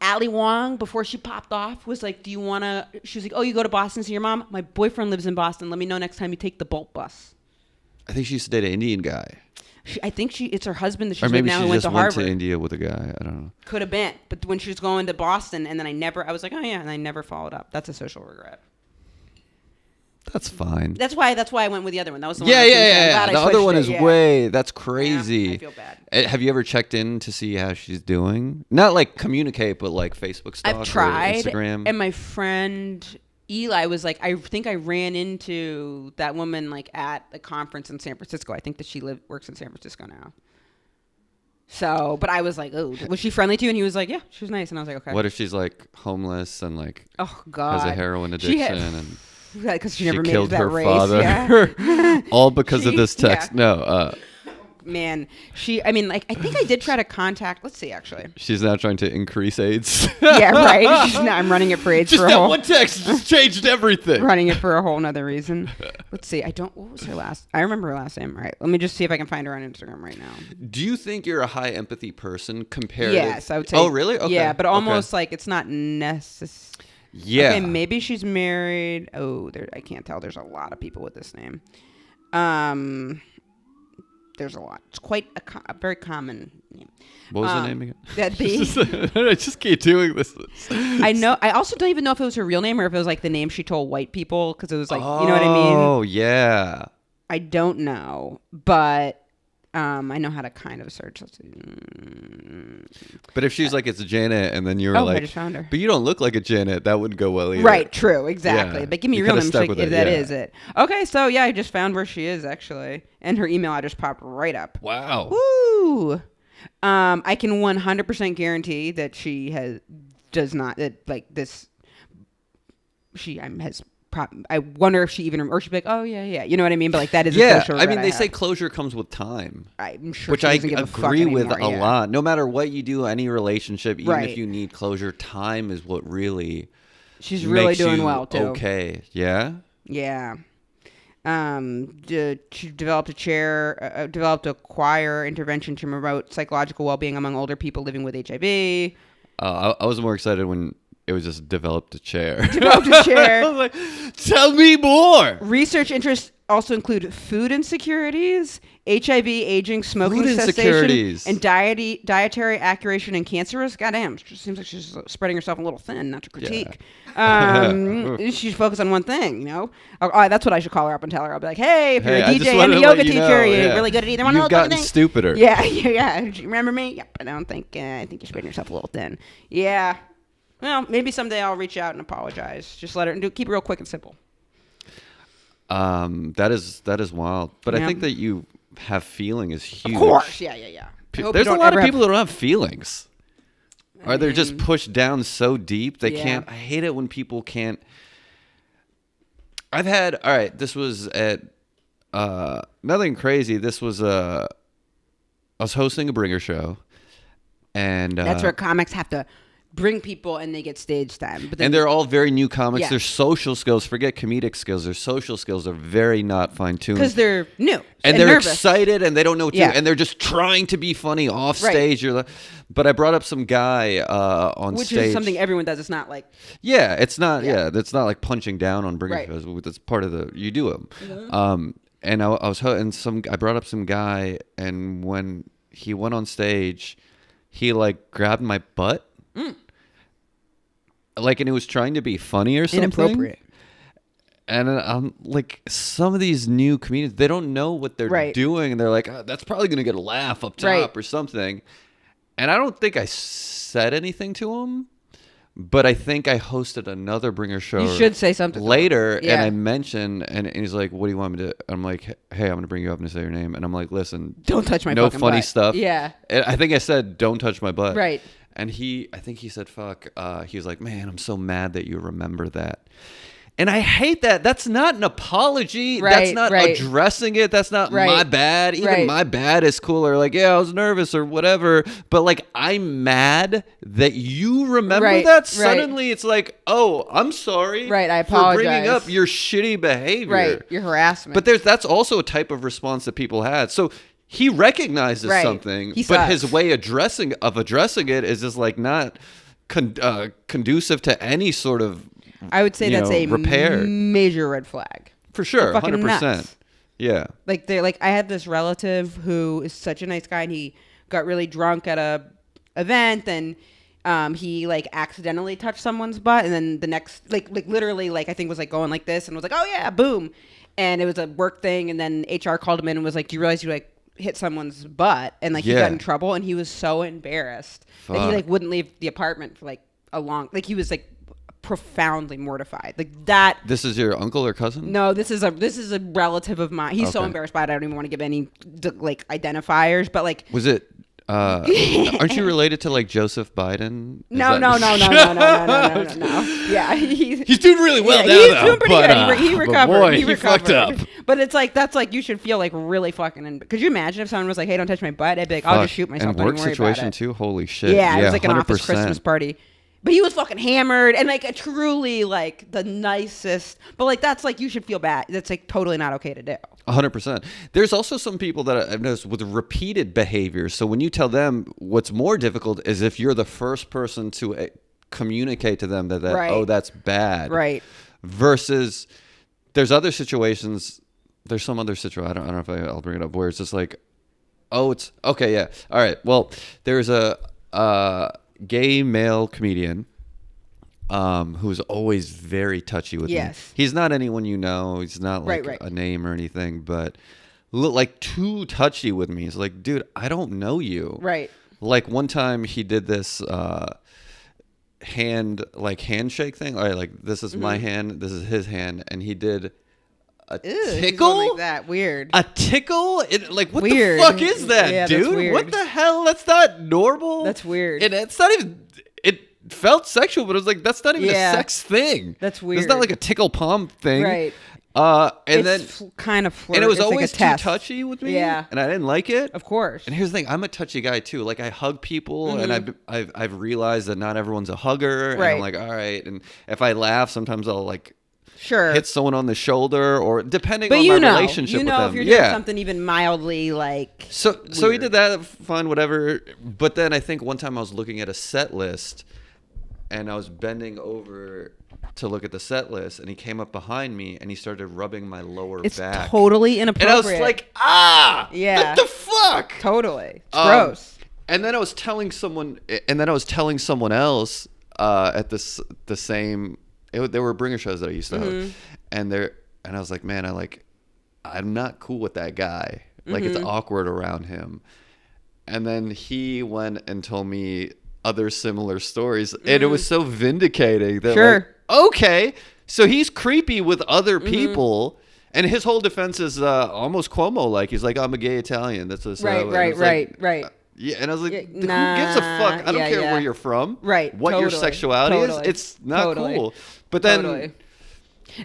Ali Wong, before she popped off, was like, do you want to... She was like, oh, you go to Boston to see your mom? My boyfriend lives in Boston. Let me know next time you take the Bolt bus. I think she used to date an Indian guy. I think it's her husband that she's with now who went to Harvard. Or maybe she just went to India with a guy. I don't know. Could have been. But when she was going to Boston, and then I was like, oh yeah, and I never followed up. That's a social regret. That's fine. That's why I went with the other one. That was the one. Yeah. The other one is way. That's crazy. Yeah, I feel bad. Have you ever checked in to see how she's doing? Not like communicate, but like Facebook stalk. I've tried. Or Instagram. And my friend Eli was like, I think I ran into that woman like at the conference in San Francisco. I think that she works in San Francisco now. So, but I was like, oh, was she friendly to you? And he was like, yeah, she was nice. And I was like, okay. What if she's like homeless and like, oh God, has a heroin addiction and because she never she made it killed to that her race. father. Yeah. All because of this text. Yeah. No. Man, I mean, like, I think I did try to contact. Let's see, actually. She's now trying to increase AIDS. Yeah, right. I'm running it for AIDS Just for a that whole. one text just changed everything. Running it for a whole nother reason. Let's see. What was her last? I remember her last name. All right. Let me just see if I can find her on Instagram right now. Do you think you're a high empathy person compared Yes, I would say. Oh, really? Okay. Yeah, but almost like it's not necessary. Yeah. Okay, maybe she's married. Oh, I can't tell. There's a lot of people with this name. There's a lot. It's quite a very common name. What was the name again? That'd be. I just keep doing this. I know. I also don't even know if it was her real name or if it was like the name she told white people because it was like, you know what I mean? Oh, yeah. I don't know, but I know how to kind of search. Let's see. But if she's like, it's Janet, and then you were I just found her. But you don't look like a Janet, that wouldn't go well either. Right, true, exactly. Yeah. But give me You your real coulda name stuck with if it, that yeah. is it. Okay, so yeah, I just found where she is actually. And her email address popped right up. Wow. Woo! I can 100% guarantee that she does not like this. She has. I wonder if she even or she'd be like, oh yeah, you know what I mean. But like that is yeah. A social I mean, they have. say closure comes with time. I'm sure, which she I doesn't give a fuck agree with anymore, a lot. No matter what you do, any relationship, even Right. if you need closure, time is what really. She's really makes doing you well too. Okay. Yeah. Yeah. She developed a choir intervention to promote psychological well-being among older people living with HIV. I was more excited when it was just developed a chair. Developed a chair. I was like, tell me more. Research interests also include food insecurities, HIV, aging, smoking Food cessation, insecurities. and dietary accuracy and cancer risk. Goddamn, it just seems like she's spreading herself a little thin, not to critique. She's focused on one thing, you know? That's what I should call her up and tell her. I'll be like, hey, if you're Hey, a I just DJ and wanted a to let yoga you teacher, know, you're yeah. really good at either one of You've those gotten things. stupider. Yeah. Do you remember me? Yep, I don't think, I think you're spreading yourself a little thin. Yeah. Well, maybe someday I'll reach out and apologize. Just let her keep it real quick and simple. That is wild. But Yeah. I think that you have feeling is huge. Of course, yeah. There's a lot of people that don't have feelings. Or they're just pushed down so deep they can't. I hate it when people can't. This was at nothing crazy. This was I was hosting a bringer show, and That's where comics have to bring people and they get stage time. But and they're all very new comics. Yeah. Their social skills, forget comedic skills, their social skills are very not fine-tuned. because they're new and they're nervous. excited and they don't know what to Yeah. do. And they're just trying to be funny off Right. stage. But I brought up some guy on Which stage. is something everyone does. It's not like Yeah, it's not. Yeah. Yeah, it's not like punching down on bringer Right. shows. That's part of the you do them. And I brought up some guy, and when he went on stage, he like grabbed my butt, like, and he was trying to be funny or something. inappropriate. And I'm like, some of these new comedians, they don't know what they're Right. doing, and they're like, oh, that's probably gonna get a laugh up top Right. or something. And I don't think I said anything to him, but I think I hosted another bringer show. You should say something to him. later, Yeah. and I mentioned, and he's like, "What do you want me to?" I'm like, "Hey, I'm gonna bring you up and say your name." And I'm like, "Listen, Don't touch my no fucking funny butt. stuff." Yeah. And I think I said, "Don't touch my butt." Right. And I think he said, "Fuck." He was like, "Man, I'm so mad that you remember that." And I hate that. That's not an apology. That's Right, not right. addressing it. That's not Right. my bad. Even Right. my bad is cooler. Like, yeah, I was nervous or whatever. But like, I'm mad that you remember Right, that. right. Suddenly it's like, oh, I'm sorry. Right, I for bringing apologize. up your shitty behavior. Right. Your harassment. But that's also a type of response that people had. So he recognizes Right. something, He but sucks. his way addressing it is just like not conducive to any sort of I would say that's a repair. major red flag. For sure, Fucking 100%. nuts. Yeah. Like I had this relative who is such a nice guy, and he got really drunk at a event, and he like accidentally touched someone's butt, and then the next like literally like I think was like going like this, and was like, oh yeah, boom, and it was a work thing, and then HR called him in and was like, do you realize you like hit someone's butt? And like he Yeah. got in trouble, and he was so embarrassed that he Fuck. like wouldn't leave the apartment for like he was like profoundly mortified like that. This is your uncle or cousin? No, this is a relative of mine. He's so Okay. embarrassed by it. I don't even want to give any like identifiers, but like Was it Aren't you related to like Joseph Biden? No. Yeah, he's doing really well now. He's doing pretty good. He recovered. Boy, he recovered. fucked up. But it's like that's like you should feel like really fucking. Could you imagine if someone was like, "Hey, don't touch my butt"? I'd be like, "I'll just shoot myself." And work don't worry situation about it. too. Holy shit. Yeah, it was like 100%. an office Christmas party. But he was fucking hammered and like a truly like the nicest. But like that's like you should feel bad. That's like totally not okay to do. 100%. There's also some people that I've noticed with repeated behaviors. So when you tell them, what's more difficult is if you're the first person to communicate to them that right. Oh, that's bad. Right. Versus there's other situations. There's some other situation. I don't know if I'll bring it up where it's just like, oh, it's okay. Yeah. All right. Well, there's a gay male comedian who's always very touchy with me. He's not anyone you know. He's not like a name or anything, but like too touchy with me. He's like, dude, I don't know you. Right. Like one time he did this handshake thing. All right, like this is my hand, this is his hand, and he did a tickle like that. Weird. A tickle? Like what weird. the fuck is that, yeah, dude? That's weird. What the hell? That's not normal. That's weird. And it's not even. It felt sexual, but it was like that's not even a sex thing. That's weird. It's not like a tickle palm thing, right? And it's then kind of and it was it's always like too touchy with me. Yeah, and I didn't like it. Of course. And here's the thing: I'm a touchy guy too. Like I hug people, and I've realized that not everyone's a hugger. And I'm like, all right. And if I laugh, sometimes I'll like. Sure. Hit someone on the shoulder, or depending on my relationship with them. If you're doing something even mildly like. So he did that, fine, whatever. But then I think one time I was looking at a set list, and I was bending over to look at the set list, and he came up behind me and he started rubbing my lower back. It's totally inappropriate. And I was like, yeah, what the fuck? Totally, it's gross. And then I was telling someone, else at the same. There were bringer shows that I used to have, and I was like, man, I'm not cool with that guy. Like it's awkward around him. And then he went and told me other similar stories, and it was so vindicating that like, okay, so he's creepy with other people, and his whole defense is almost Cuomo like. He's like, I'm a gay Italian. That's what right. Yeah, and I was like, who gives a fuck? I don't care where you're from. Right. What your sexuality is. It's not cool. But then...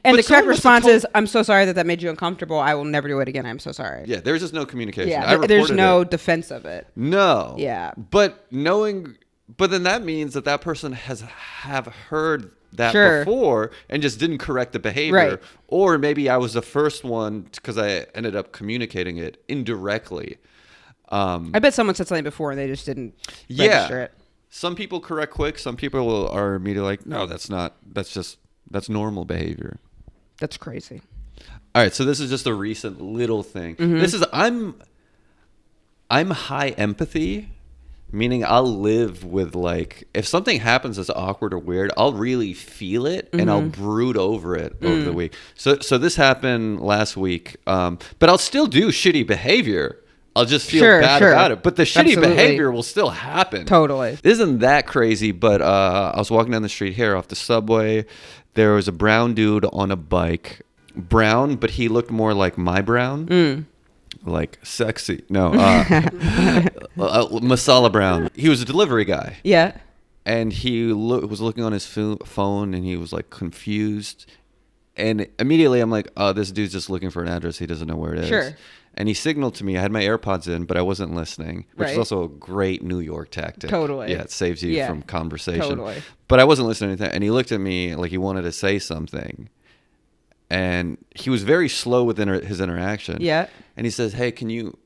And the correct response is, I'm so sorry that made you uncomfortable. I will never do it again. I'm so sorry. Yeah, there's just no communication. Yeah, there's no defense of it. No. Yeah. But then that means that person have heard that before and just didn't correct the behavior. Right. Or maybe I was the first one because I ended up communicating it indirectly. I bet someone said something before and they just didn't register it. Some people correct quick. Some people are immediately like, no, that's normal behavior. That's crazy. All right. So this is just a recent little thing. This is, I'm high empathy, meaning I'll live with like, if something happens that's awkward or weird, I'll really feel it and I'll brood over it over the week. So this happened last week. But I'll still do shitty behavior. I'll just feel bad about it. But the shitty behavior will still happen. Totally. Isn't that crazy? But I was walking down the street here off the subway. There was a brown dude on a bike. Brown, but he looked more like my brown. Like sexy. No. Masala brown. He was a delivery guy. Yeah. And he was looking on his phone and he was like confused. And immediately I'm like, oh, this dude's just looking for an address. He doesn't know where it is. Sure. And he signaled to me. I had my AirPods in, but I wasn't listening, which is also a great New York tactic. Totally. Yeah, it saves you from conversation. Totally. But I wasn't listening to anything. And he looked at me like he wanted to say something. And he was very slow with his interaction. Yeah. And he says, hey, can you...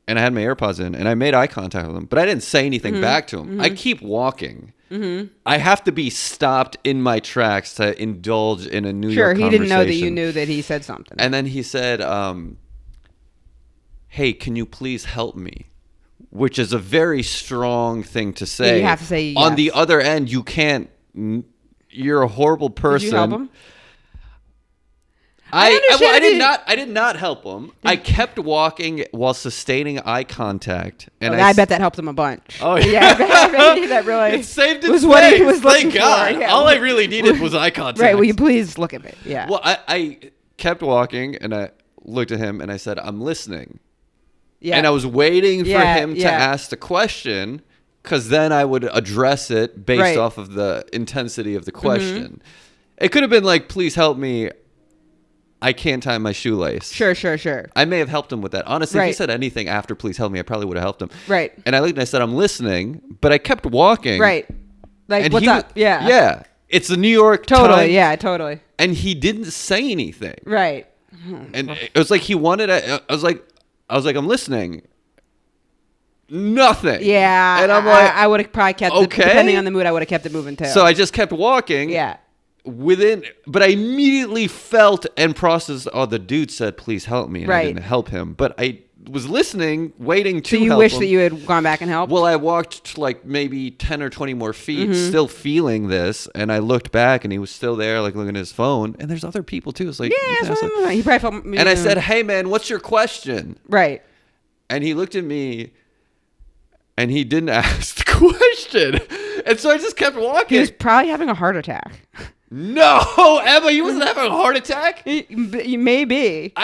And I had my AirPods in, and I made eye contact with him. But I didn't say anything back to him. I keep walking. I have to be stopped in my tracks to indulge in a New York conversation. Sure, he didn't know that you knew that he said something. And then he said... hey, can you please help me? Which is a very strong thing to say. Yeah, you have to say yes. On the other end, you can't. You're a horrible person. Did you help him? I did not help him. I kept walking while sustaining eye contact, and I bet that helped him a bunch. Oh yeah, that really it saved his was face. What he was looking Thank God. for. Yeah. All I really needed was eye contact. Right? Will you please look at me? Yeah. Well, I kept walking, and I looked at him, and I said, "I'm listening." Yeah. And I was waiting for him to yeah. ask the question, because then I would address it based off of the intensity of the question. It could have been like, please help me. I can't tie my shoelace. Sure. I may have helped him with that. Honestly, if he said anything after please help me, I probably would have helped him. Right. And I looked and I said, I'm listening, but I kept walking. Right. Like, And what's up? Yeah. Yeah. It's the New York Totally. Times. Yeah, totally. And he didn't say anything. Right. And it was like he wanted I was like, I'm listening. Nothing. Yeah. And I'm like, I would have probably kept it, depending on the mood, I would have kept it moving too. So I just kept walking. Yeah. But I immediately felt and processed, oh, the dude said, please help me. And I didn't help him. But I was listening, waiting to help him. So you wish that you had gone back and helped? Well, I walked like maybe 10 or 20 more feet, still feeling this. And I looked back and he was still there, like looking at his phone. And there's other people too. It's like, yeah, he probably felt. And I said, hey, man, what's your question? Right. And he looked at me and he didn't ask the question. And so I just kept walking. He was probably having a heart attack. No, Emma, you wasn't having a heart attack? Maybe.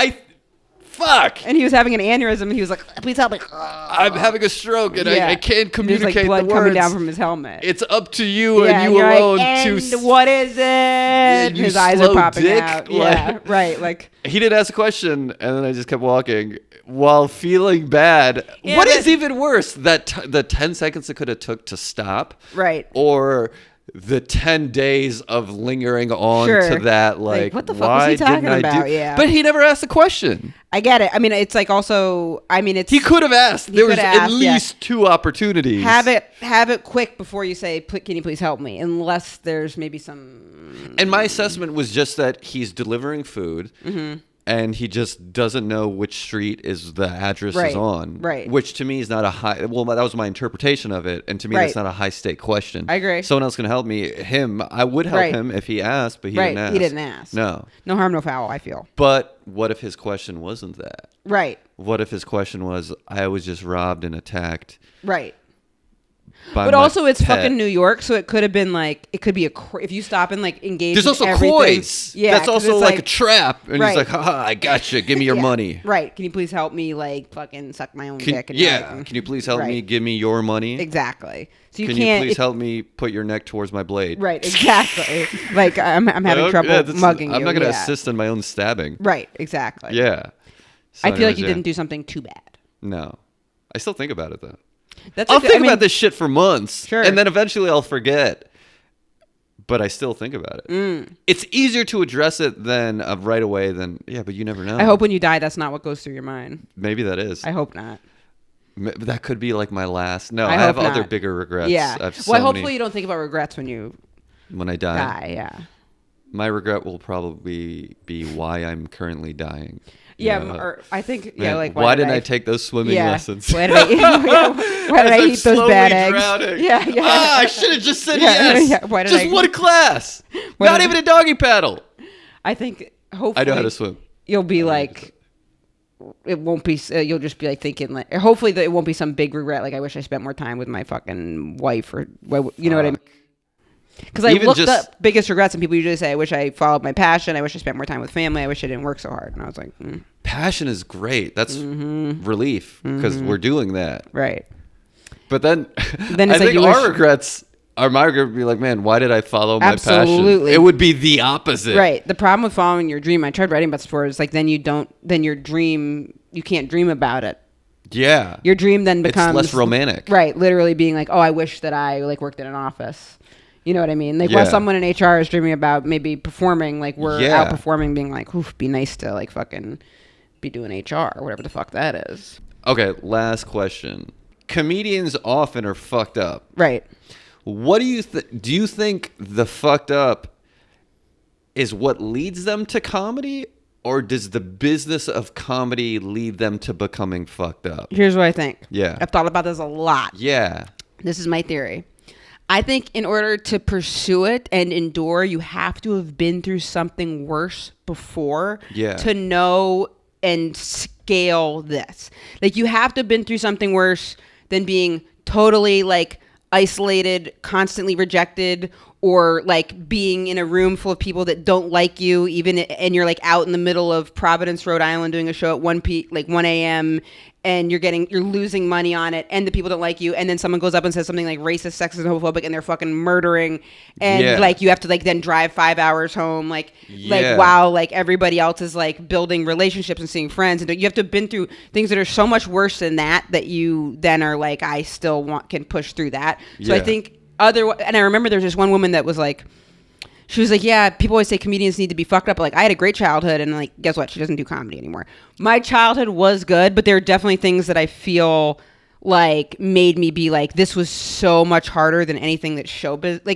Fuck. And he was having an aneurysm, and he was like, please help me. I'm having a stroke, and I can't communicate There's like blood the words. coming down from his helmet. It's up to you and you alone to... what is it? His eyes are popping out. Yeah, right. Like he didn't ask a question, and then I just kept walking while feeling bad. Yeah, what is even worse? That the 10 seconds it could have took to stop? Right. Or the 10 days of lingering on to that, like what the fuck was he talking about? Yeah. But he never asked the question. I get it. I mean, it's like also, it's... He could have asked. There was at least 2 opportunities. Have it quick before you say, can you please help me? Unless there's maybe some... And my assessment was just that he's delivering food. And he just doesn't know which street is the address is on. Right. Which to me is not a high... Well, that was my interpretation of it. And to me, that's not a high-stake question. I agree. Someone else can help me. I would help him if he asked, but he didn't ask. He didn't ask. No. No harm, no foul, I feel. But what if his question wasn't that? Right. What if his question was, I was just robbed and attacked? Right. By but also, it's pet. fucking New York, so it could have been like, it could be if you stop and like engage. There's also everything, coys. Yeah, that's also like a trap. And he's like, haha, I gotcha. Give me your money. Right. Can you please help me like fucking suck my own dick? And Can you please help me? Give me your money. Exactly. So you Can you please help me put your neck towards my blade? Right. Exactly. Like I'm having trouble mugging you. I'm not going to assist in my own stabbing. Right. Exactly. Yeah. So I feel like you didn't do something too bad. No. I still think about it though. I'll think about this shit for months. Sure. And then eventually I'll forget. But I still think about it. It's easier to address it than right away than, but you never know. I hope when you die, that's not what goes through your mind. Maybe that is. I hope not. That could be like my last. No, I have hope other not. bigger regrets. Yeah. Hopefully you don't think about regrets when I die. Yeah. My regret will probably be why I'm currently dying. Yeah, or I think, man, like... Why didn't I take those swimming lessons? Why did I eat those bad eggs? Drowning. Yeah. I should have just said yes. Yeah. Why did one class. Not even a doggy paddle. I think, hopefully... I know how to swim. You'll be like... It won't be... you'll just be like thinking... like, hopefully it won't be some big regret, like I wish I spent more time with my fucking wife, or... You know what I mean? Because I looked up biggest regrets, and people usually say, I wish I followed my passion. I wish I spent more time with family. I wish I didn't work so hard. And I was like, Passion is great. That's relief because we're doing that. Right. But then it's I like think our regrets, my regret would be like, man, why did I follow my passion? It would be the opposite. Right. The problem with following your dream, I tried writing about this before, is like then your dream, you can't dream about it. Yeah. Your dream then becomes... It's less romantic. Right. Literally being like, oh, I wish that I like worked in an office. You know what I mean? Like while someone in HR is dreaming about maybe performing, like we're outperforming, being like, oof, be nice to like fucking be doing HR or whatever the fuck that is. Okay, last question. Comedians often are fucked up. Right. What do you think the fucked up is what leads them to comedy, or does the business of comedy lead them to becoming fucked up? Here's what I think. Yeah. I've thought about this a lot. Yeah. This is my theory. I think in order to pursue it and endure, you have to have been through something worse before to know and scale this. Like you have to have been through something worse than being totally like isolated, constantly rejected, or like being in a room full of people that don't like you, and you're like out in the middle of Providence, Rhode Island, doing a show at 1 a.m. and you're losing money on it, and the people don't like you, and then someone goes up and says something like racist, sexist, and homophobic, and they're fucking murdering, and like you have to like then drive 5 hours home, like while like everybody else is like building relationships and seeing friends, and you have to have been through things that are so much worse than that you then are like, I still can push through that. So I think and I remember there's this one woman that was like, she was like, yeah, people always say comedians need to be fucked up. But like, I had a great childhood, and like, guess what? She doesn't do comedy anymore. My childhood was good, but there are definitely things that I feel like made me be like, this was so much harder than anything that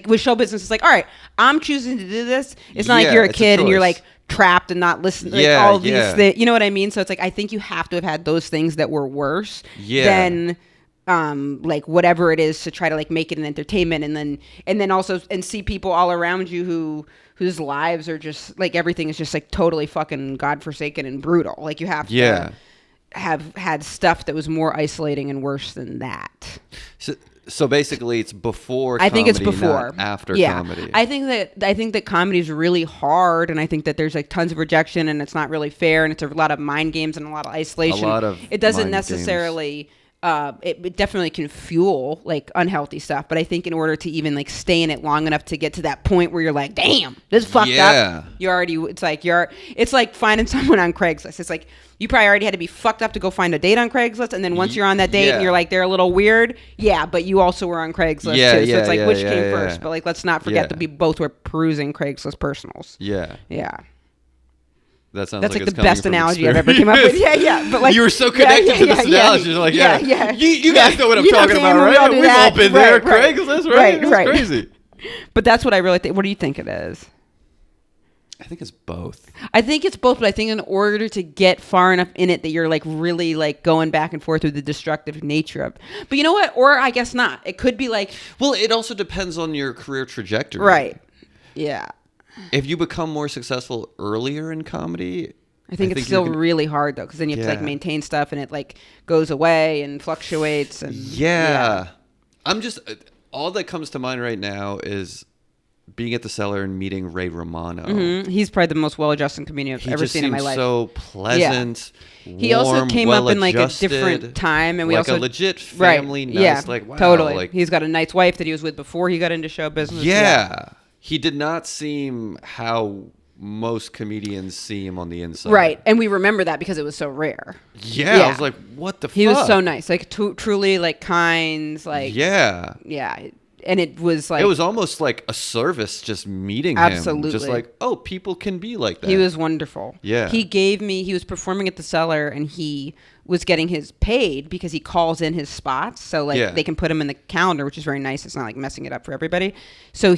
with show business, it's like, all right, I'm choosing to do this. It's not like you're a kid and you're like trapped and not listening. Like all these things, you know what I mean? So it's like, I think you have to have had those things that were worse than like whatever it is to try to like make it an entertainment, and then also see people all around you whose lives are just like, everything is just like totally fucking godforsaken and brutal. Like you have to have had stuff that was more isolating and worse than that. So basically, it's before. I think it's before, not after comedy. I think that comedy is really hard, and I think that there's like tons of rejection, and it's not really fair, and it's a lot of mind games and a lot of isolation. It doesn't necessarily. It definitely can fuel like unhealthy stuff, but I think in order to even like stay in it long enough to get to that point where you're like, damn, this is fucked up, it's like finding someone on Craigslist. It's like you probably already had to be fucked up to go find a date on Craigslist, and then once you're on that date and you're like, they're a little weird, but you also were on Craigslist too, so it's like which came first. But like, let's not forget that we both were perusing Craigslist personals. That sounds That's like the best analogy I've ever came up with. But like you were so connected to this analogy. You're like, you guys know what I'm talking about, right? We've all been there. Craigslist, right? It's crazy. But that's what I really think. What do you think it is? I think it's both. I think it's both, but I think in order to get far enough in it that you're like really like going back and forth with the destructive nature of. But you know what? Or I guess not. It could be like. Well, it also depends on your career trajectory. Right. Yeah. If you become more successful earlier in comedy, I think it's still really hard though, because then you have to like maintain stuff, and it like goes away and fluctuates. And I'm just all that comes to mind right now is being at the Cellar and meeting Ray Romano. Mm-hmm. He's probably the most well-adjusted comedian I've ever seen in my life. So pleasant. He also came up in like a different time, and we like also a legit family. Nice, like wow, totally. Like, he's got a nice wife that he was with before he got into show business. He did not seem how most comedians see him on the inside. Right. And we remember that because it was so rare. I was like, what the fuck? He was so nice. Like, truly, like, kind. Like, yeah. And it was like... It was almost like a service just meeting him. Absolutely. Just like, oh, people can be like that. He was wonderful. Yeah. He was performing at the Cellar, and he was getting his paid because he calls in his spots. So, like, they can put him in the calendar, which is very nice. It's not like messing it up for everybody. So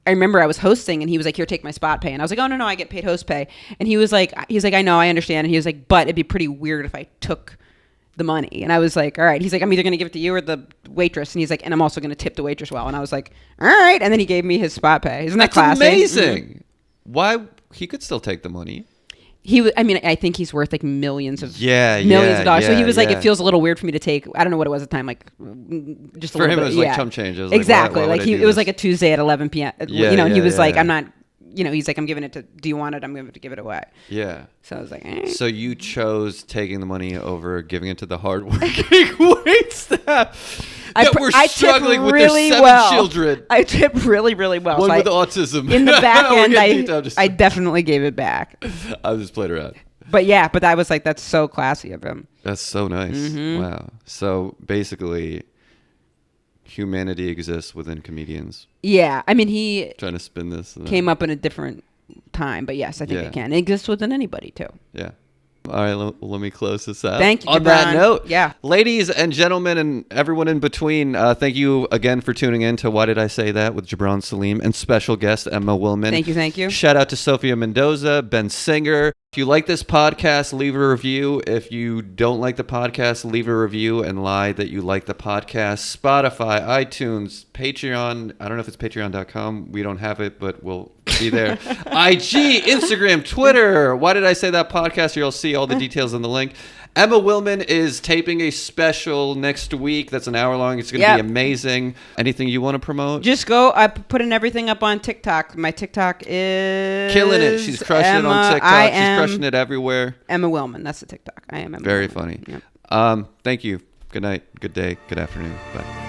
I remember I was hosting, and he was like, here, take my spot pay. And I was like, oh, no, I get paid host pay. And he was like, I know, I understand. And he was like, but it'd be pretty weird if I took the money. And I was like, all right. He's like, I'm either going to give it to you or the waitress. And he's like, and I'm also going to tip the waitress well. And I was like, all right. And then he gave me his spot pay. Isn't that classy? That's amazing. Mm-hmm. Why? He could still take the money. I think he's worth like millions of dollars. So he was like, it feels a little weird for me to take. I don't know what it was at the time. Like, just for him, it was like chump change. Exactly. Like it was like a Tuesday at 11 p.m. He was like, I'm not. He's like, I'm giving it to. Do you want it? I'm going to give it away. Yeah. So I was like, So you chose taking the money over giving it to the hardworking wait staff that were struggling with their 7 children. I tipped really, really well. One with autism. In the back end, I definitely gave it back. I just played around. But I was like, that's so classy of him. That's so nice. Mm-hmm. Wow. So basically, humanity exists within comedians. Yeah. I mean, he... Trying to spin this. Came up in a different time. But yes, I think it can. It exists within anybody, too. Yeah. All right, let me close this out. Thank you, On Gibran. that note, yeah. Ladies and gentlemen and everyone in between, thank you again for tuning in to Why Did I Say That with Gibran Saleem and special guest Emma Willmann. Thank you. Shout out to Sophia Mendoza, Ben Singer. If you like this podcast, leave a review. If you don't like the podcast, leave a review and lie that you like the podcast. Spotify, iTunes, Patreon. I don't know if it's patreon.com. We don't have it, but we'll be there. IG, Instagram, Twitter. Why Did I Say That podcast? You'll see all the details in the link. Emma Willmann is taping a special next week. That's an hour long. It's going to be amazing. Anything you want to promote? Just go. I putting everything up on TikTok. My TikTok is killing it. She's crushing it on TikTok. She's crushing it everywhere. Emma Willmann. That's the TikTok. I am Emma Very Willmann. funny. Yep. Thank you. Good night. Good day. Good afternoon. Bye.